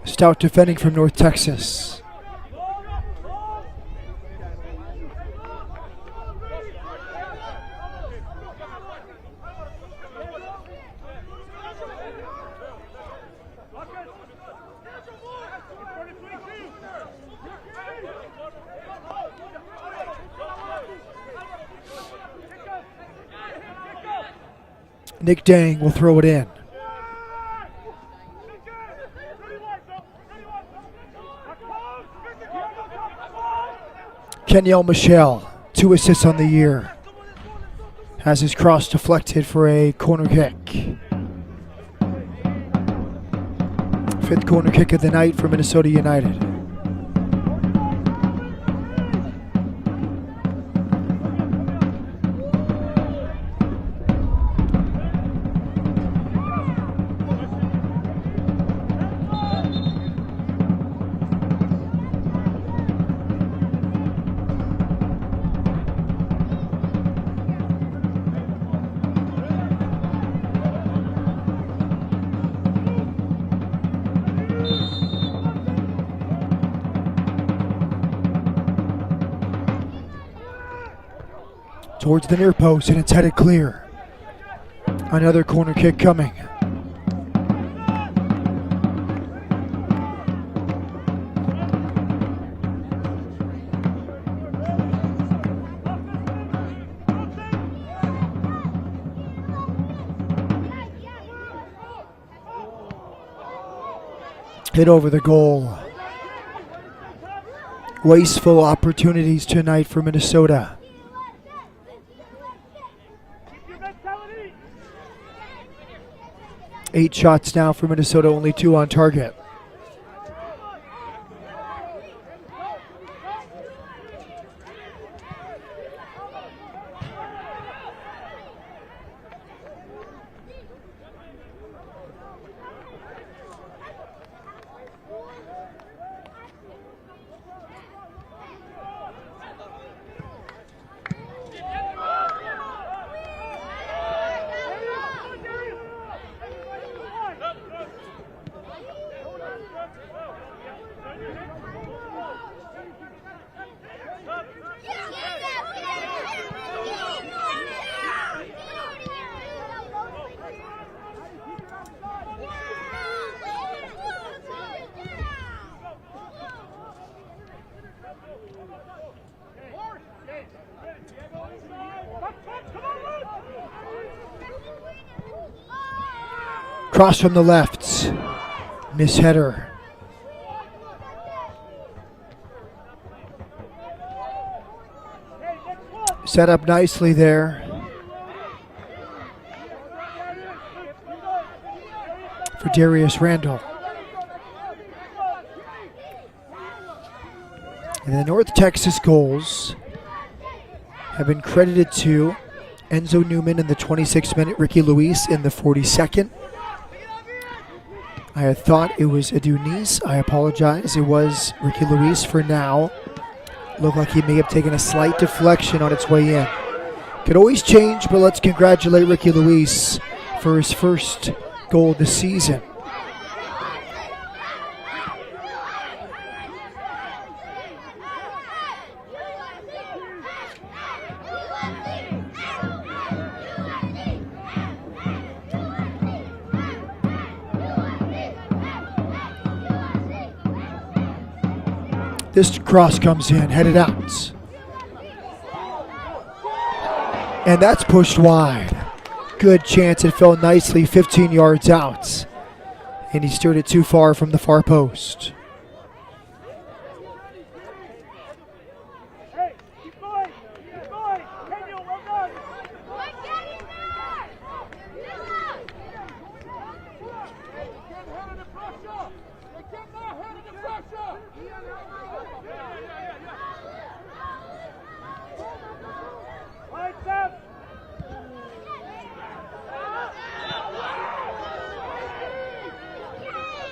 Stout defending from North Texas. Nick Dang will throw it in. Kenyel Michelle, 2 assists on the year. Has his cross deflected for a corner kick. 5th corner kick of the night for Minnesota United. towards the near post, and it's headed clear. Another corner kick coming. Hit over the goal. Wasteful opportunities tonight for Minnesota. Eight shots now for Minnesota, only 2 on target. Cross from the left. Miss header. Set up nicely there. For Darius Randall. And the North Texas goals have been credited to Enzo Newman in the 26th minute, Ricky Luis in the 42nd. I had thought it was Adonis. I apologize. It was Ricky Luis for now. Looked like he may have taken a slight deflection on its way in. Could always change, but let's congratulate Ricky Luis for his first goal this season. This cross comes in, headed out. And that's pushed wide. Good chance, it fell nicely 15 yards out. And he steered it too far from the far post.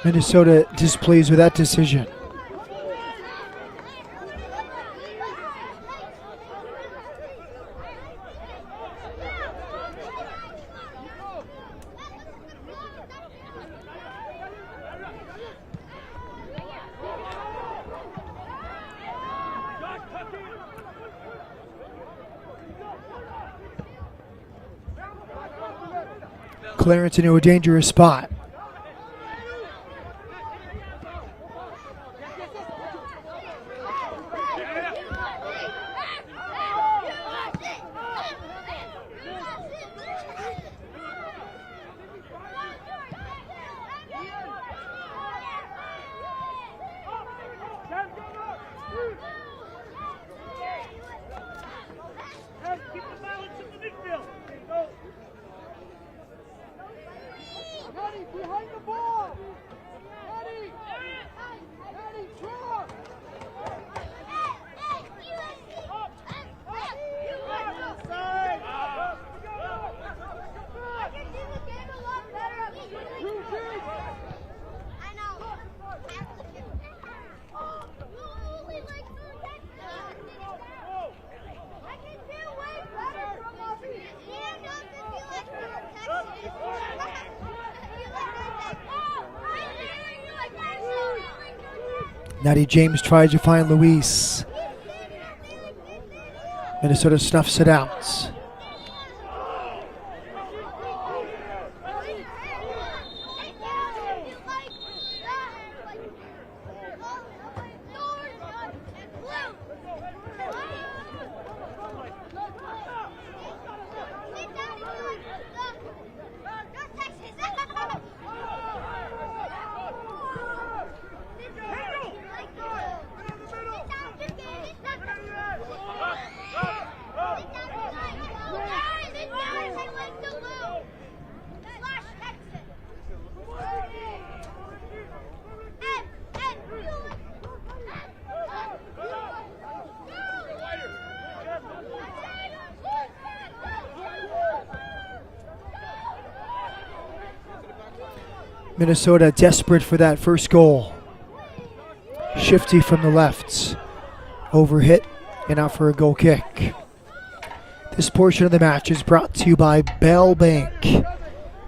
Minnesota displeased with that decision. Clearance into a dangerous spot. Natty James tries to find Luis. Minnesota snuffs it out. Minnesota desperate for that first goal. Shifty from the left. Overhit and out for a goal kick. This portion of the match is brought to you by Bell Bank,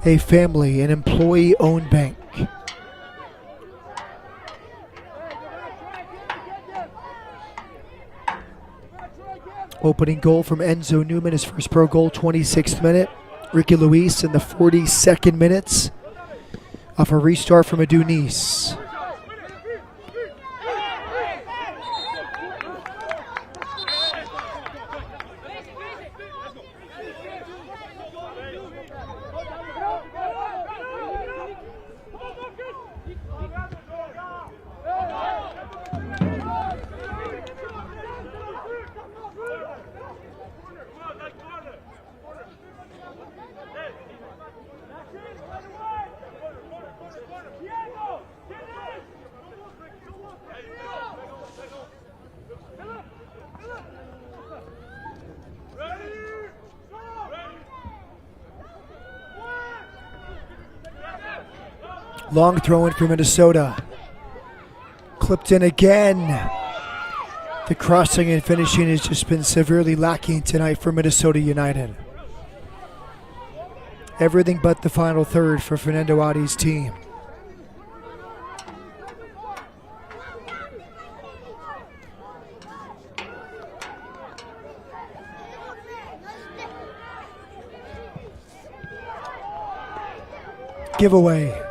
a family and employee-owned bank. Opening goal from Enzo Newman, his first pro goal, 26th minute. Ricky Luis in the 42nd minute off a restart from Adu Nice. Long throw in for Minnesota. Clipped in again. The crossing and finishing has just been severely lacking tonight for Minnesota United. Everything but the final third for Fernando Adi's team. Giveaway.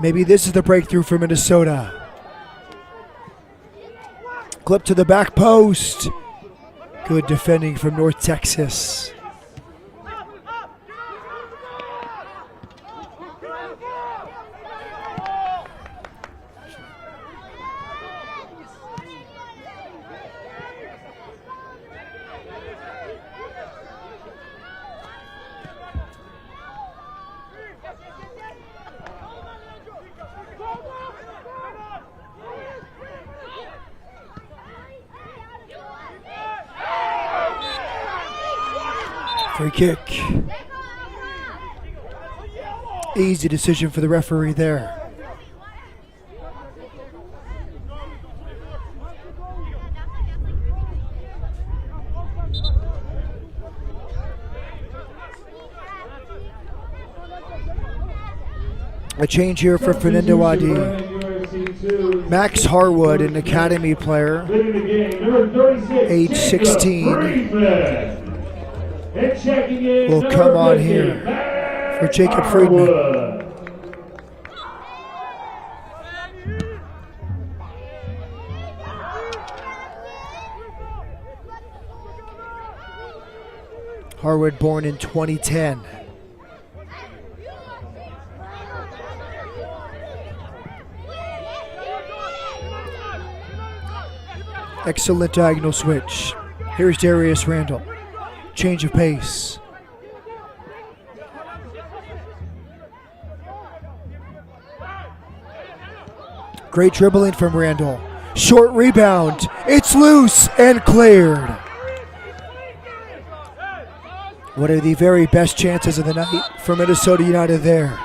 Maybe this is the breakthrough for Minnesota. Clip to the back post. Good defending from North Texas. Free kick. Easy decision for the referee there. A change here for Fernando Adi. Max Harwood, an academy player, age 16. Will come on here for Jacob Friedman. Harwood born in 2010. Excellent diagonal switch. Here's Darius Randall. Change of pace. Great dribbling from Randall. Short rebound. It's loose and cleared. One of the very best chances of the night for Minnesota United there.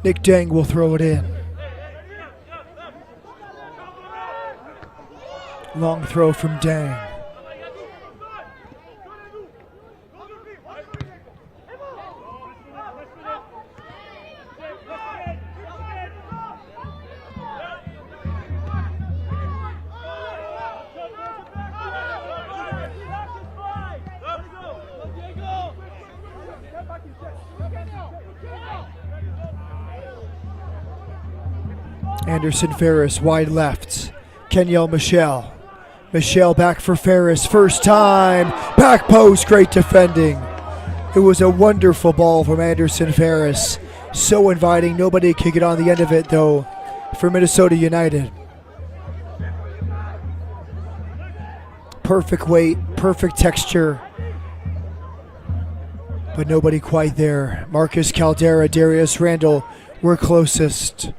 Nick Deng will throw it in. Long throw from Dang. Anderson Ferris wide left. Kenyel Michelle. Michelle back for Ferris. First time. Back post. Great defending. It was a wonderful ball from Anderson Ferris. So inviting. Nobody could get on the end of it though for Minnesota United. Perfect weight. Perfect texture. But nobody quite there. Marcus Caldera, Darius Randall were closest.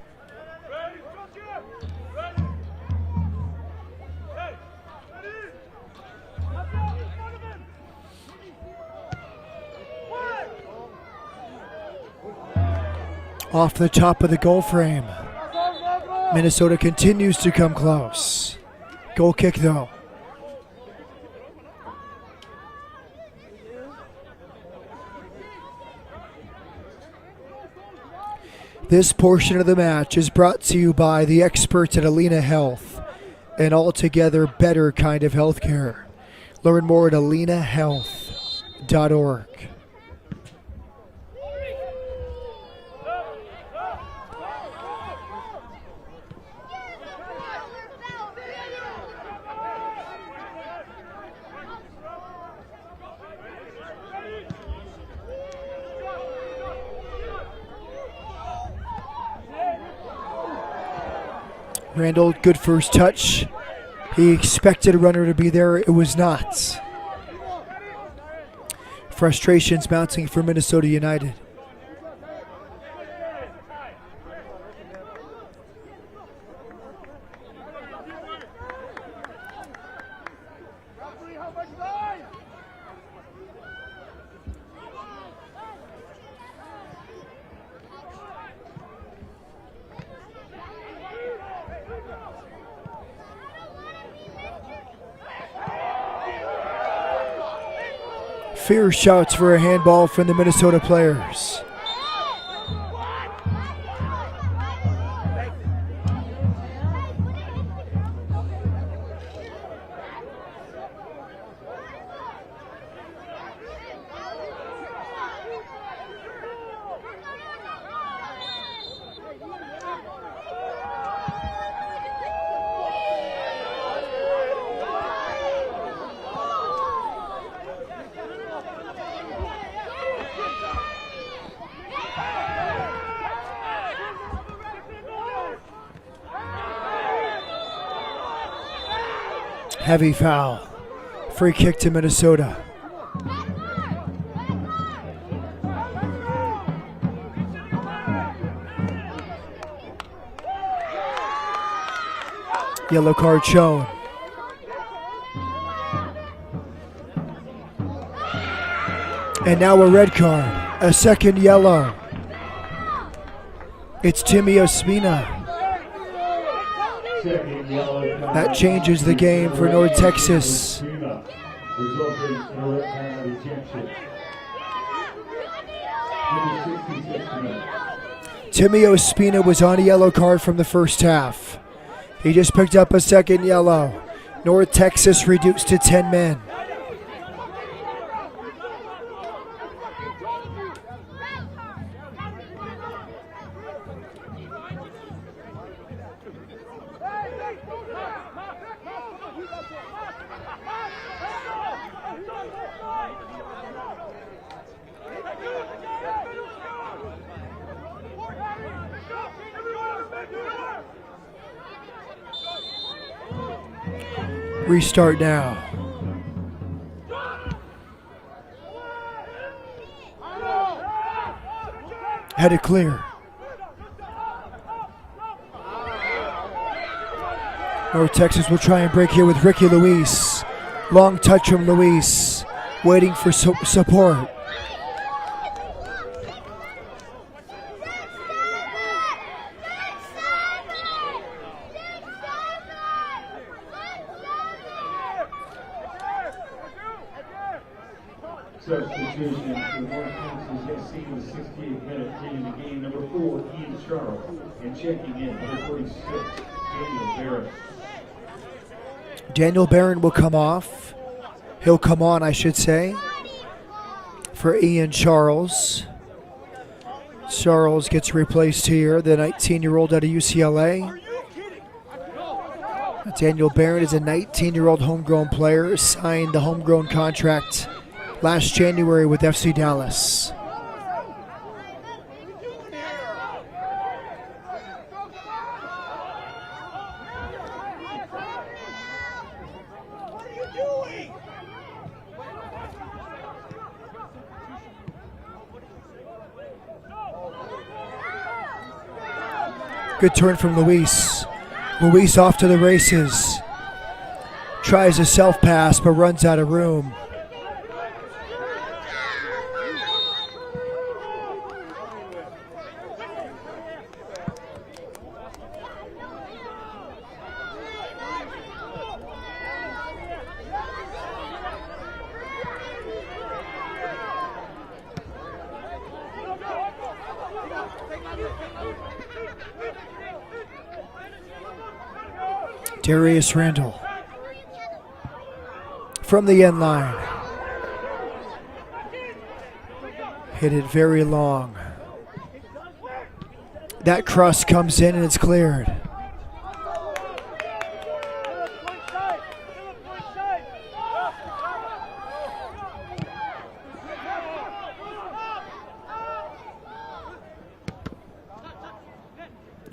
Off the top of the goal frame. Minnesota continues to come close. Goal kick though. This portion of the match is brought to you by the experts at Alina Health, an altogether better kind of healthcare. Learn more at alinahealth.org. Randall, good first touch. He expected a runner to be there. It was not. Frustrations mounting for Minnesota United. Fierce shouts for a handball from the Minnesota players. Heavy foul. Free kick to Minnesota. Yellow card shown. And now a red card. A second yellow. It's Timmy Ospina. That changes the game for North Texas. Timmy Ospina was on a yellow card from the first half. He just picked up a second yellow. North Texas reduced to 10 men. Restart now. Headed clear. North Texas will try and break here with Ricky Luis. Long touch from Luis, waiting for support. Substitution for North Texas SC in the 68th minute, taking the game, number 4, Ian Charles, and checking in, number 46, Daniel Barrett. Daniel Barron will come off. He'll come on, I should say, for Ian Charles. Charles gets replaced here, the 19-year-old out of UCLA. Daniel Barron is a 19-year-old homegrown player, signed the homegrown contract last January with FC Dallas. Good turn from Luis. Luis off to the races. Tries a self-pass but runs out of room. Darius Randall from the end line. Hit it very long. That cross comes in and it's cleared.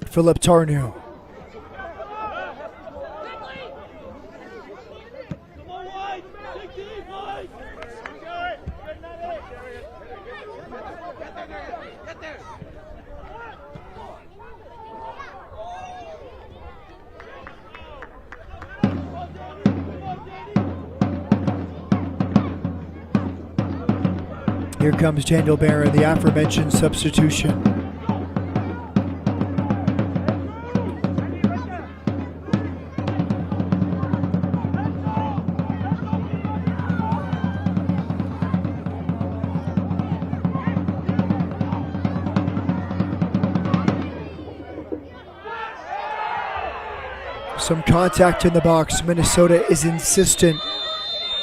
Philip Tarnew. Here comes Daniel Barron, the aforementioned substitution. Some contact in the box. Minnesota is insistent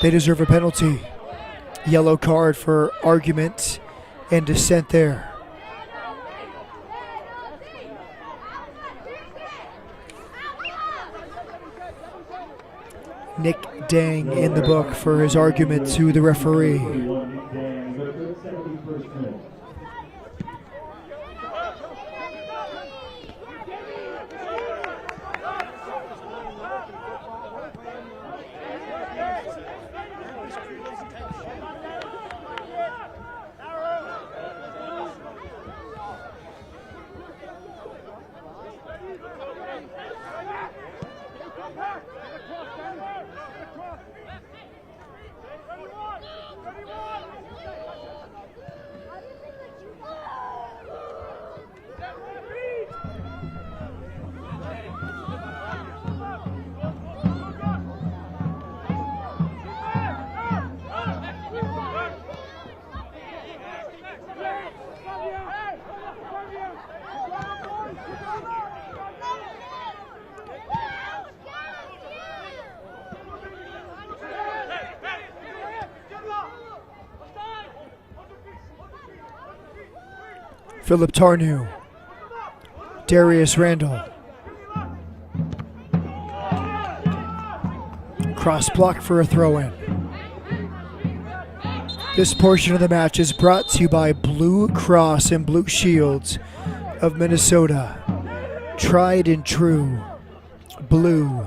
they deserve a penalty. Yellow card for argument and dissent there. Nick Dang in the book for his argument to the referee. Philip Tarnew, Darius Randall. Cross block for a throw-in. This portion of the match is brought to you by Blue Cross and Blue Shields of Minnesota. Tried and true. Blue.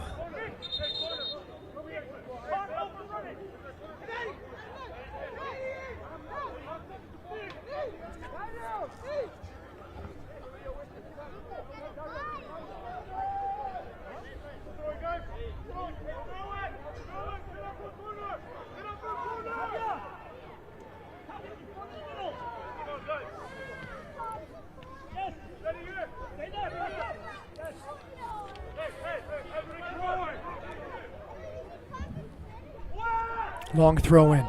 Long throw in.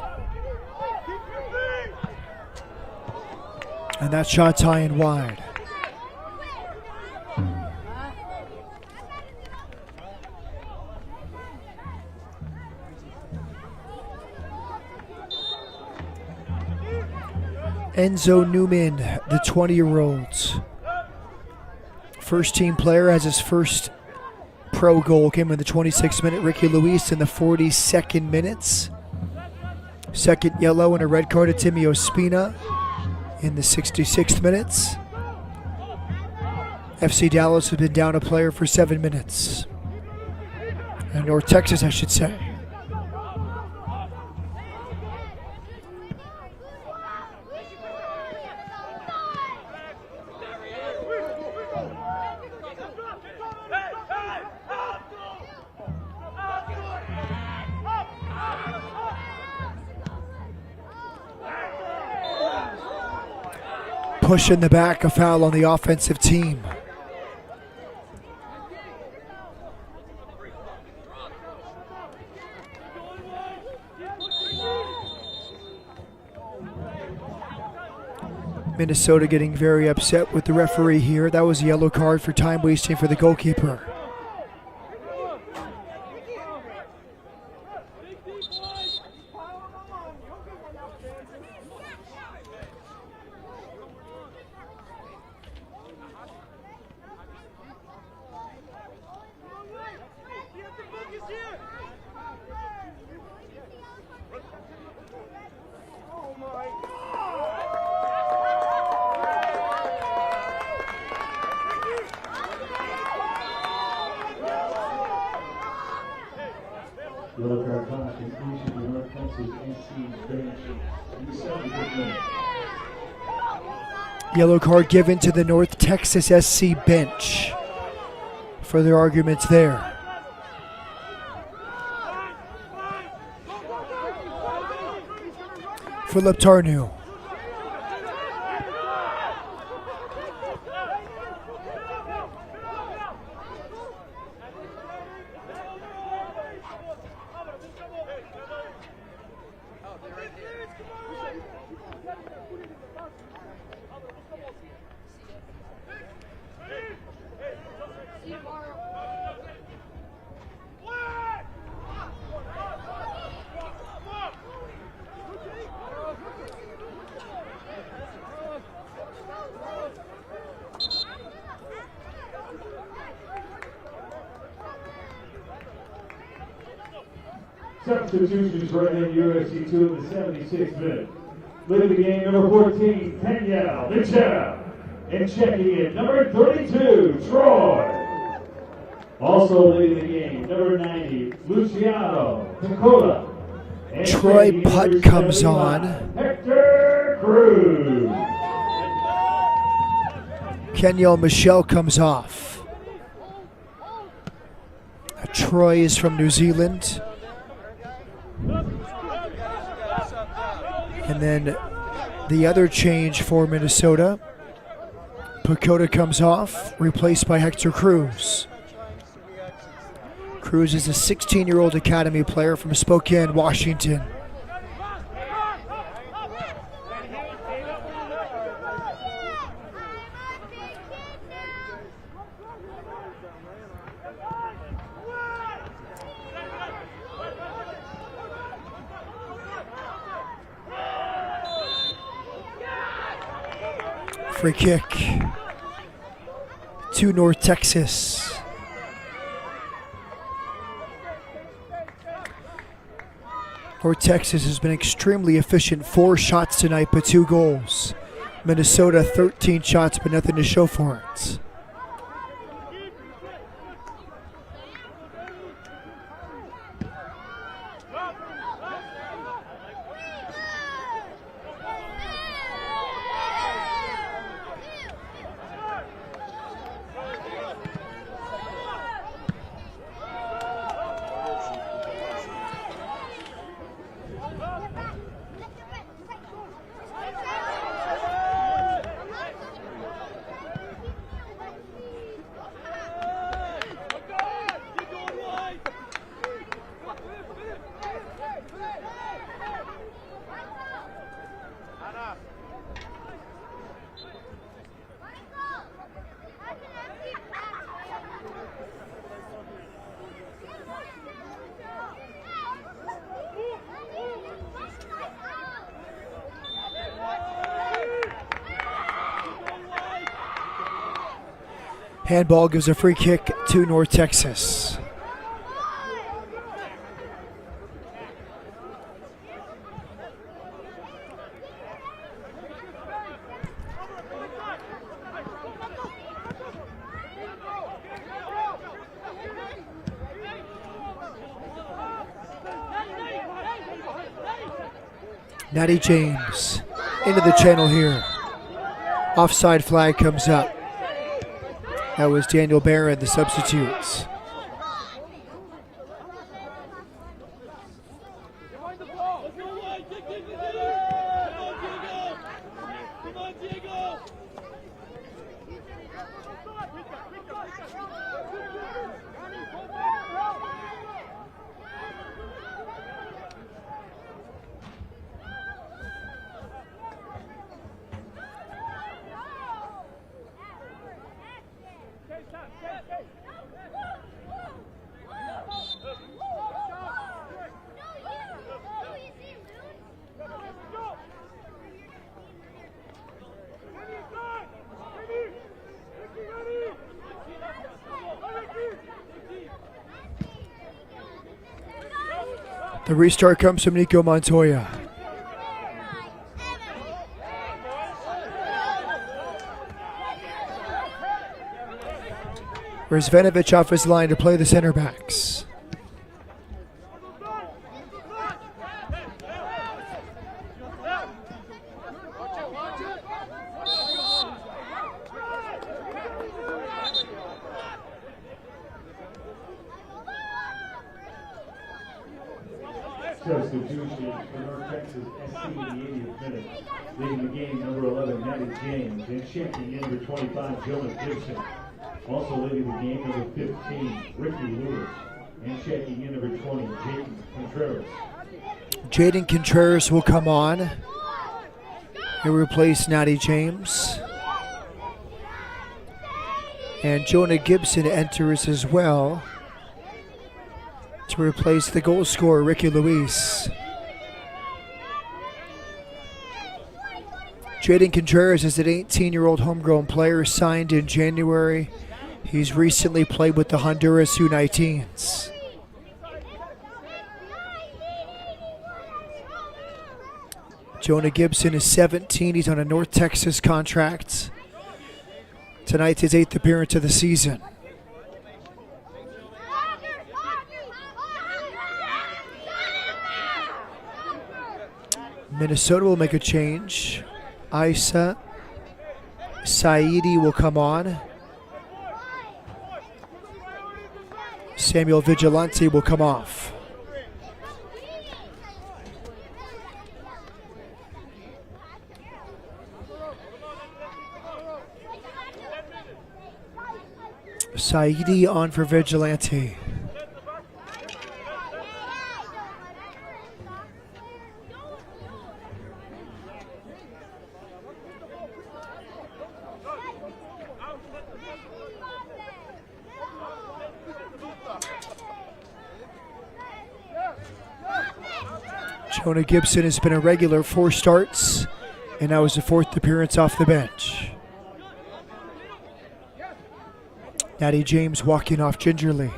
And that shot's high and wide. Enzo Newman, the 20-year-old. First team player, has his first pro goal, came in the 26th minute. Ricky Luis in the 42nd minutes. Second yellow and a red card to Timmy Ospina in the 66th minutes. FC Dallas has been down a player for 7 minutes. And North Texas, I should say. Push in the back, a foul on the offensive team. Minnesota getting very upset with the referee here. That was a yellow card for time wasting for the goalkeeper. Yellow card caution issued to North Texas SC bench in the 75th minute. Yellow card given to the North Texas SC bench. Further arguments there. Philip Tarnu. Substitutions right in UFC 2 in the 76th minute. Leading the game, number 14, Daniel Mitchell. And checking in, number 32, Troy. Also leading the game, number 90, Luciano Picola. And Troy Putt comes on. Hector Cruz. Kenyel Michelle comes off. Troy is from New Zealand. And then the other change for Minnesota, Pacoda comes off, replaced by Hector Cruz. Cruz is a 16-year-old academy player from Spokane, Washington. Free kick to North Texas. North Texas has been extremely efficient. 4 shots tonight, but 2 goals. Minnesota, 13 shots, but nothing to show for it. Handball gives a free kick to North Texas. Natty James into the channel here. Offside flag comes up. That was Daniel Barron, the substitutes. The restart comes from Nico Montoya. Rizvanovic off his line to play the center backs. Substitution for North Texas SC in the 80th minute. Leading the game, number 11, Natty James. And checking in, number 25, Jonah Gibson. Also leading the game, number 15, Ricky Lewis. And checking in, number 20, Jaden Contreras. Jaden Contreras will come on. He'll replace Natty James. And Jonah Gibson enters as well to replace the goal scorer, Ricky Luis. Jaden Contreras is an 18-year-old homegrown player signed in January. He's recently played with the Honduras U19s. Jonah Gibson is 17. He's on a North Texas contract. Tonight's his 8th appearance of the season. Minnesota will make a change. Isa Saidi will come on. Samuel Vigilante will come off. Saidi on for Vigilante. Jonah Gibson has been a regular 4 starts, and now his 4th appearance off the bench. Natty James walking off gingerly.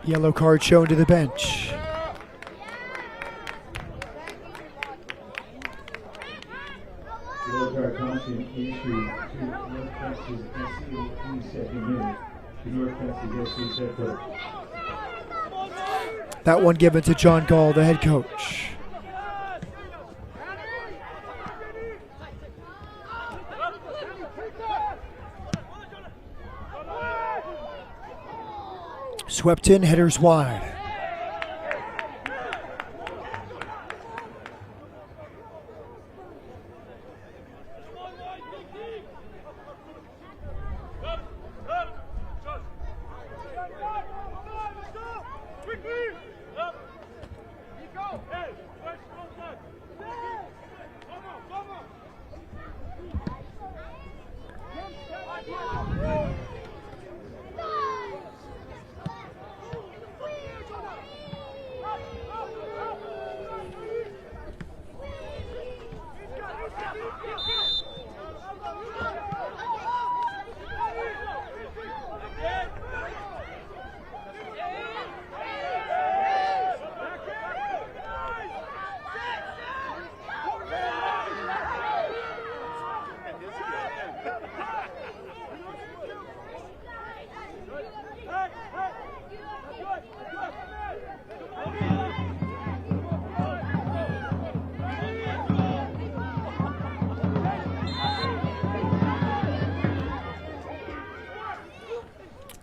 Yellow card shown to the bench. Yellow card caution issued to North Texas SC in the 2nd minute. To North Texas SC set foot. That one given to John Gall, the head coach. Swept in, headers wide.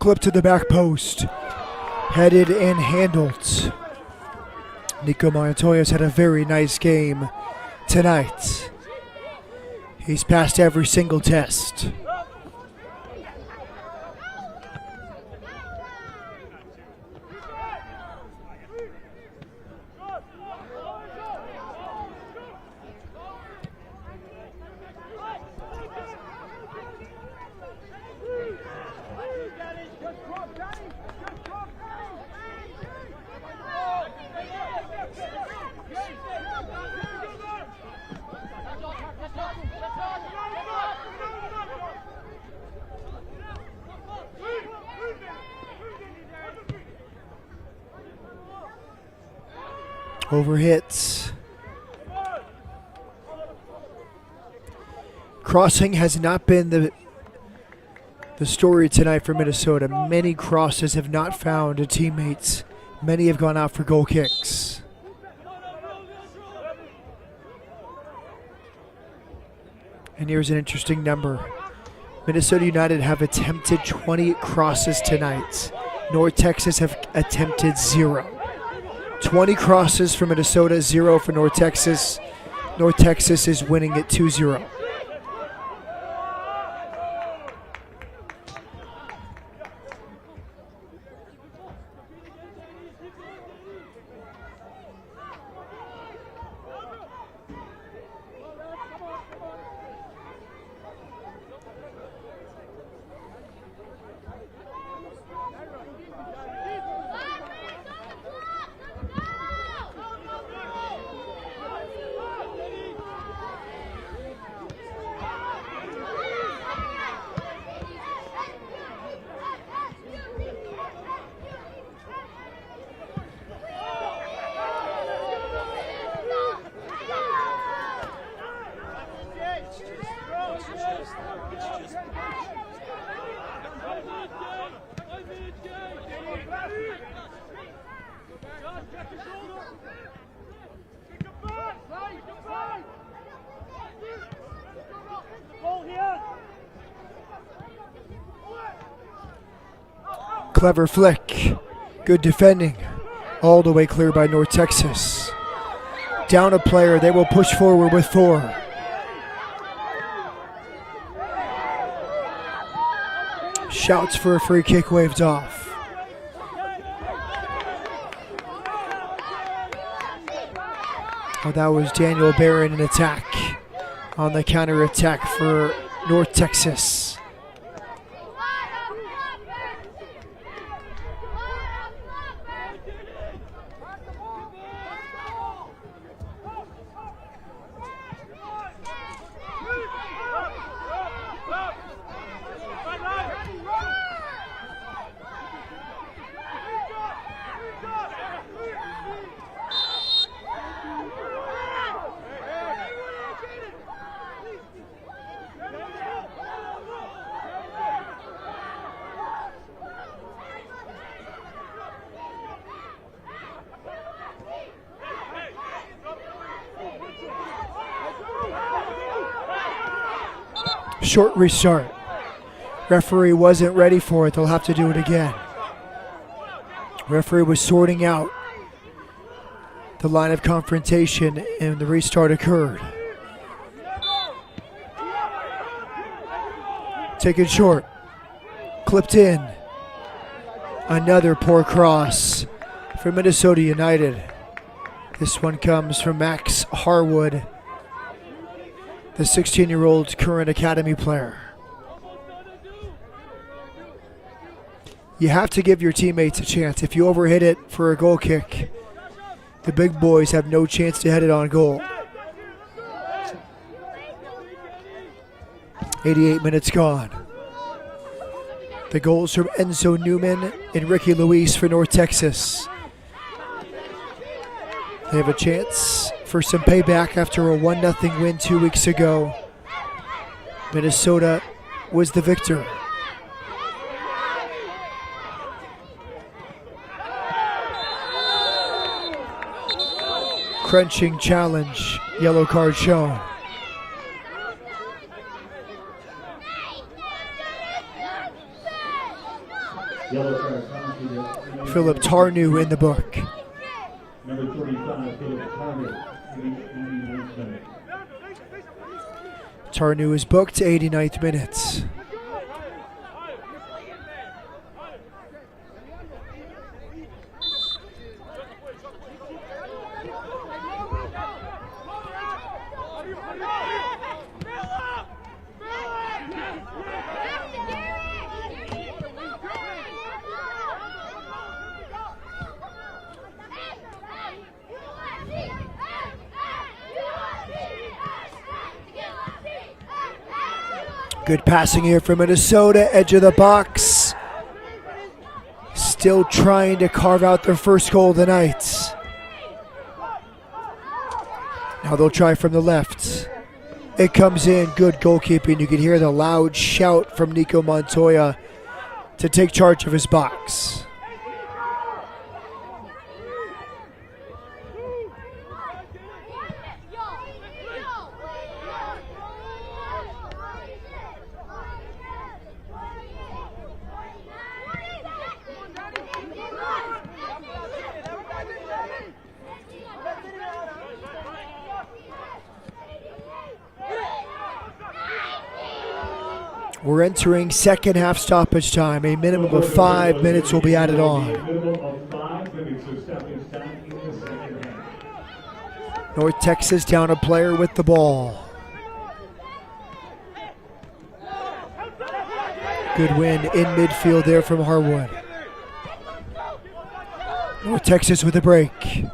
clip to the back post. Headed and handled. Nico Montoya's had a very nice game tonight. He's passed every single test. Over hits. Crossing has not been the story tonight for Minnesota. Many crosses have not found teammates. Many have gone out for goal kicks. And here's an interesting number. Minnesota United have attempted 20 crosses tonight. North Texas have attempted 0. 20 crosses for Minnesota, 0 for North Texas. North Texas is winning at 2-0. Clever flick. Good defending. All the way clear by North Texas. Down a player. They will push forward with 4. Shouts for a free kick waved off. Oh, that was Daniel Barron in attack. On the counter attack for North Texas. Short restart. Referee wasn't ready for it. They'll have to do it again. Referee was sorting out the line of confrontation and the restart occurred. Taken short. Clipped in. Another poor cross for Minnesota United. This one comes from Max Harwood, the 16-year-old current academy player. You have to give your teammates a chance. If you overhit it for a goal kick, the big boys have no chance to head it on goal. 88 minutes gone. The goals from Enzo Newman and Ricky Luis for North Texas. They have a chance for some payback after a 1-0 win 2 weeks ago. Minnesota was the victor. Crunching challenge, yellow card shown. Yellow card caution. Philip Tarnew in the book. Number 35, Philip Tarnew. 89th minute. Tarnew is booked, 89th minute. Good passing here for Minnesota, edge of the box. Still trying to carve out their first goal of the night. Now they'll try from the left. It comes in, good goalkeeping. You can hear the loud shout from Nico Montoya to take charge of his box. We're entering second half stoppage time. A minimum of 5 minutes will be added on. North Texas down a player with the ball. Good win in midfield there from Harwood. North Texas with a break.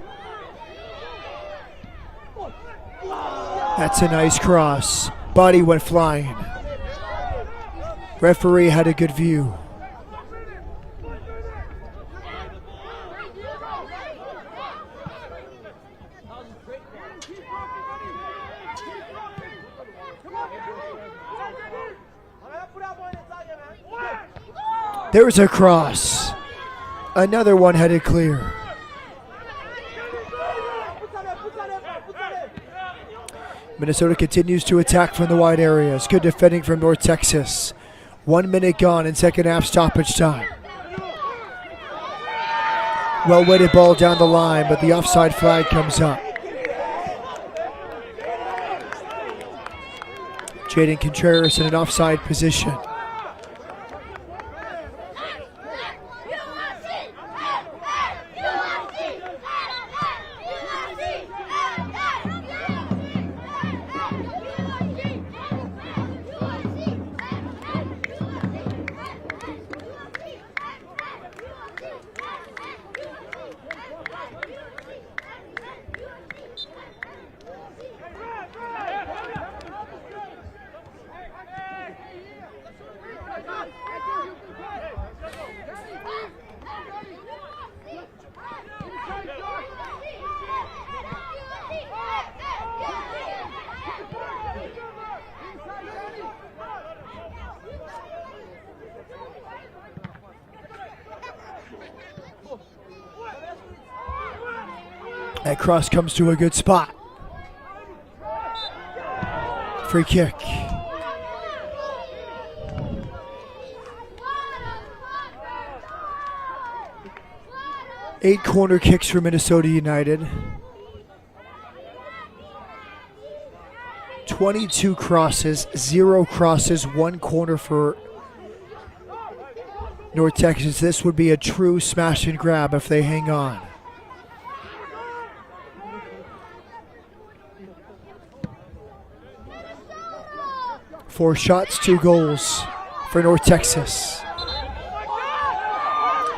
That's a nice cross. Body went flying. Referee had a good view. There's a cross. Another one headed clear. Minnesota continues to attack from the wide areas. Good defending from North Texas. 1 minute gone in second half stoppage time. Well-weighted ball down the line, but the offside flag comes up. Jaden Contreras in an offside position. That cross comes to a good spot. Free kick. Eight corner kicks for Minnesota United. 22 crosses, 0 crosses, 1 corner for North Texas. This would be a true smash and grab if they hang on. Four shots, 2 goals for North Texas.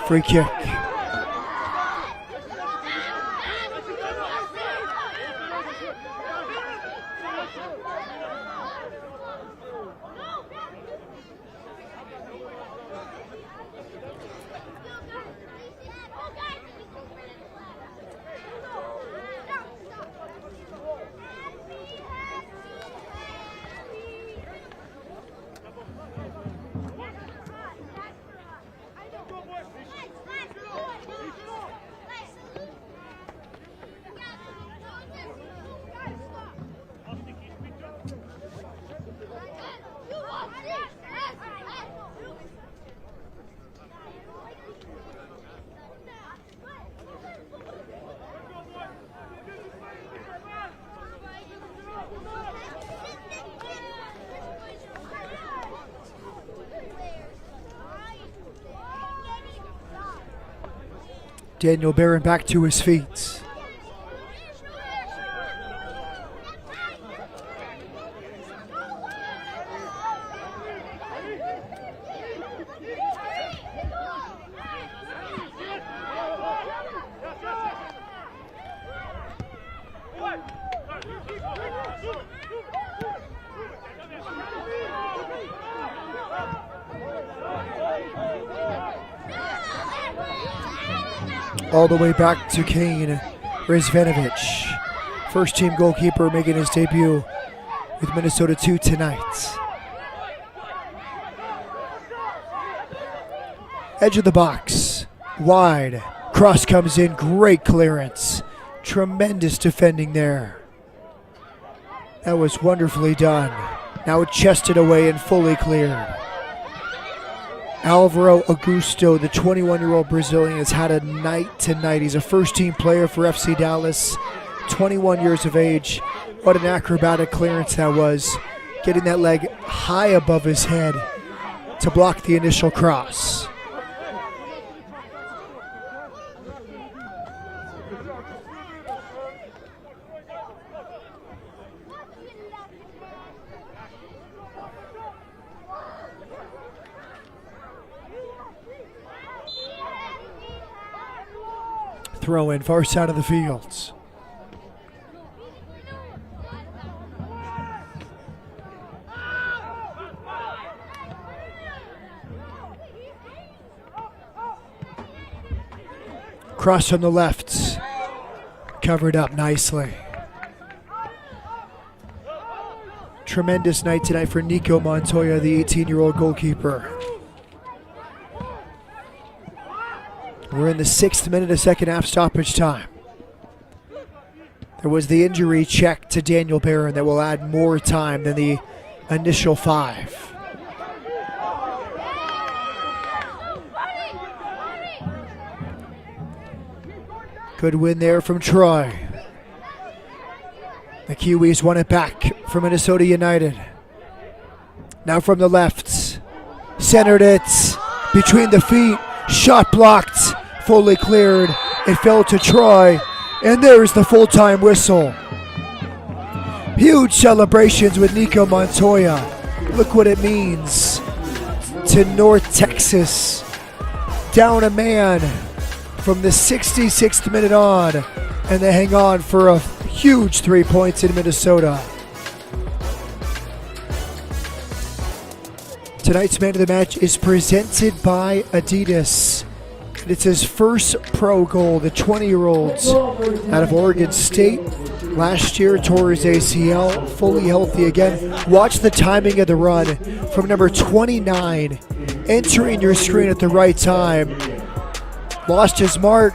Free kick. Daniel Barron back to his feet. All the way back to Kane Rizvanovich, first team goalkeeper making his debut with Minnesota 2 tonight. Edge of the box, wide, cross comes in, great clearance, tremendous defending there. That was wonderfully done. Now chested away and fully cleared. Alvaro Augusto, the 21-year-old Brazilian, has had a night tonight. He's a first-team player for FC Dallas, 21 years of age. What an acrobatic clearance that was, getting that leg high above his head to block the initial cross. Throw in far side of the fields. Cross on the left. Covered up nicely. Tremendous night tonight for Nico Montoya, the 18-year-old goalkeeper. We're in the 6th minute of second half stoppage time. There was the injury check to Daniel Barron that will add more time than the initial 5. Good win there from Troy. The Kiwis won it back from Minnesota United. Now from the left. Centered it between the feet. Shot blocked. Fully cleared. It fell to Troy. And there's the full-time whistle. Huge celebrations with Nico Montoya. Look what it means to North Texas. Down a man from the 66th minute on. And they hang on for a huge 3 points in Minnesota. Tonight's man of the match is presented by Adidas. It's his first pro goal, the 20-year-old out of Oregon State. Last year, tore his ACL, fully healthy again. Watch the timing of the run from number 29, entering your screen at the right time. Lost his mark,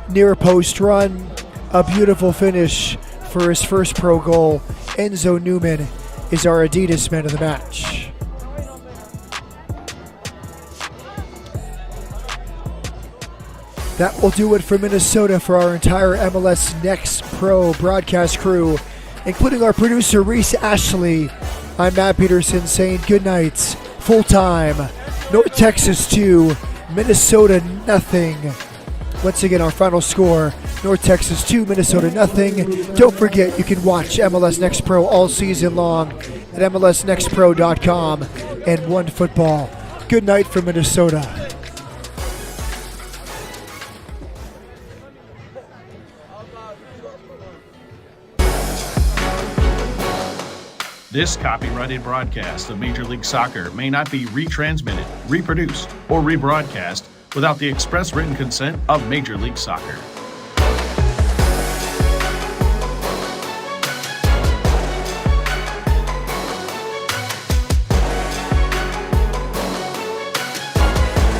near post run. A beautiful finish for his first pro goal. Enzo Newman is our Adidas man of the match. That will do it for Minnesota for our entire MLS Next Pro broadcast crew, including our producer Reese Ashley. I'm Matt Peterson saying good night. Full time. North Texas 2, Minnesota nothing. Once again, our final score, North Texas 2, Minnesota nothing. Don't forget, you can watch MLS Next Pro all season long at MLSNextPro.com and OneFootball. Good night from Minnesota. This copyrighted broadcast of Major League Soccer may not be retransmitted, reproduced, or rebroadcast without the express written consent of Major League Soccer.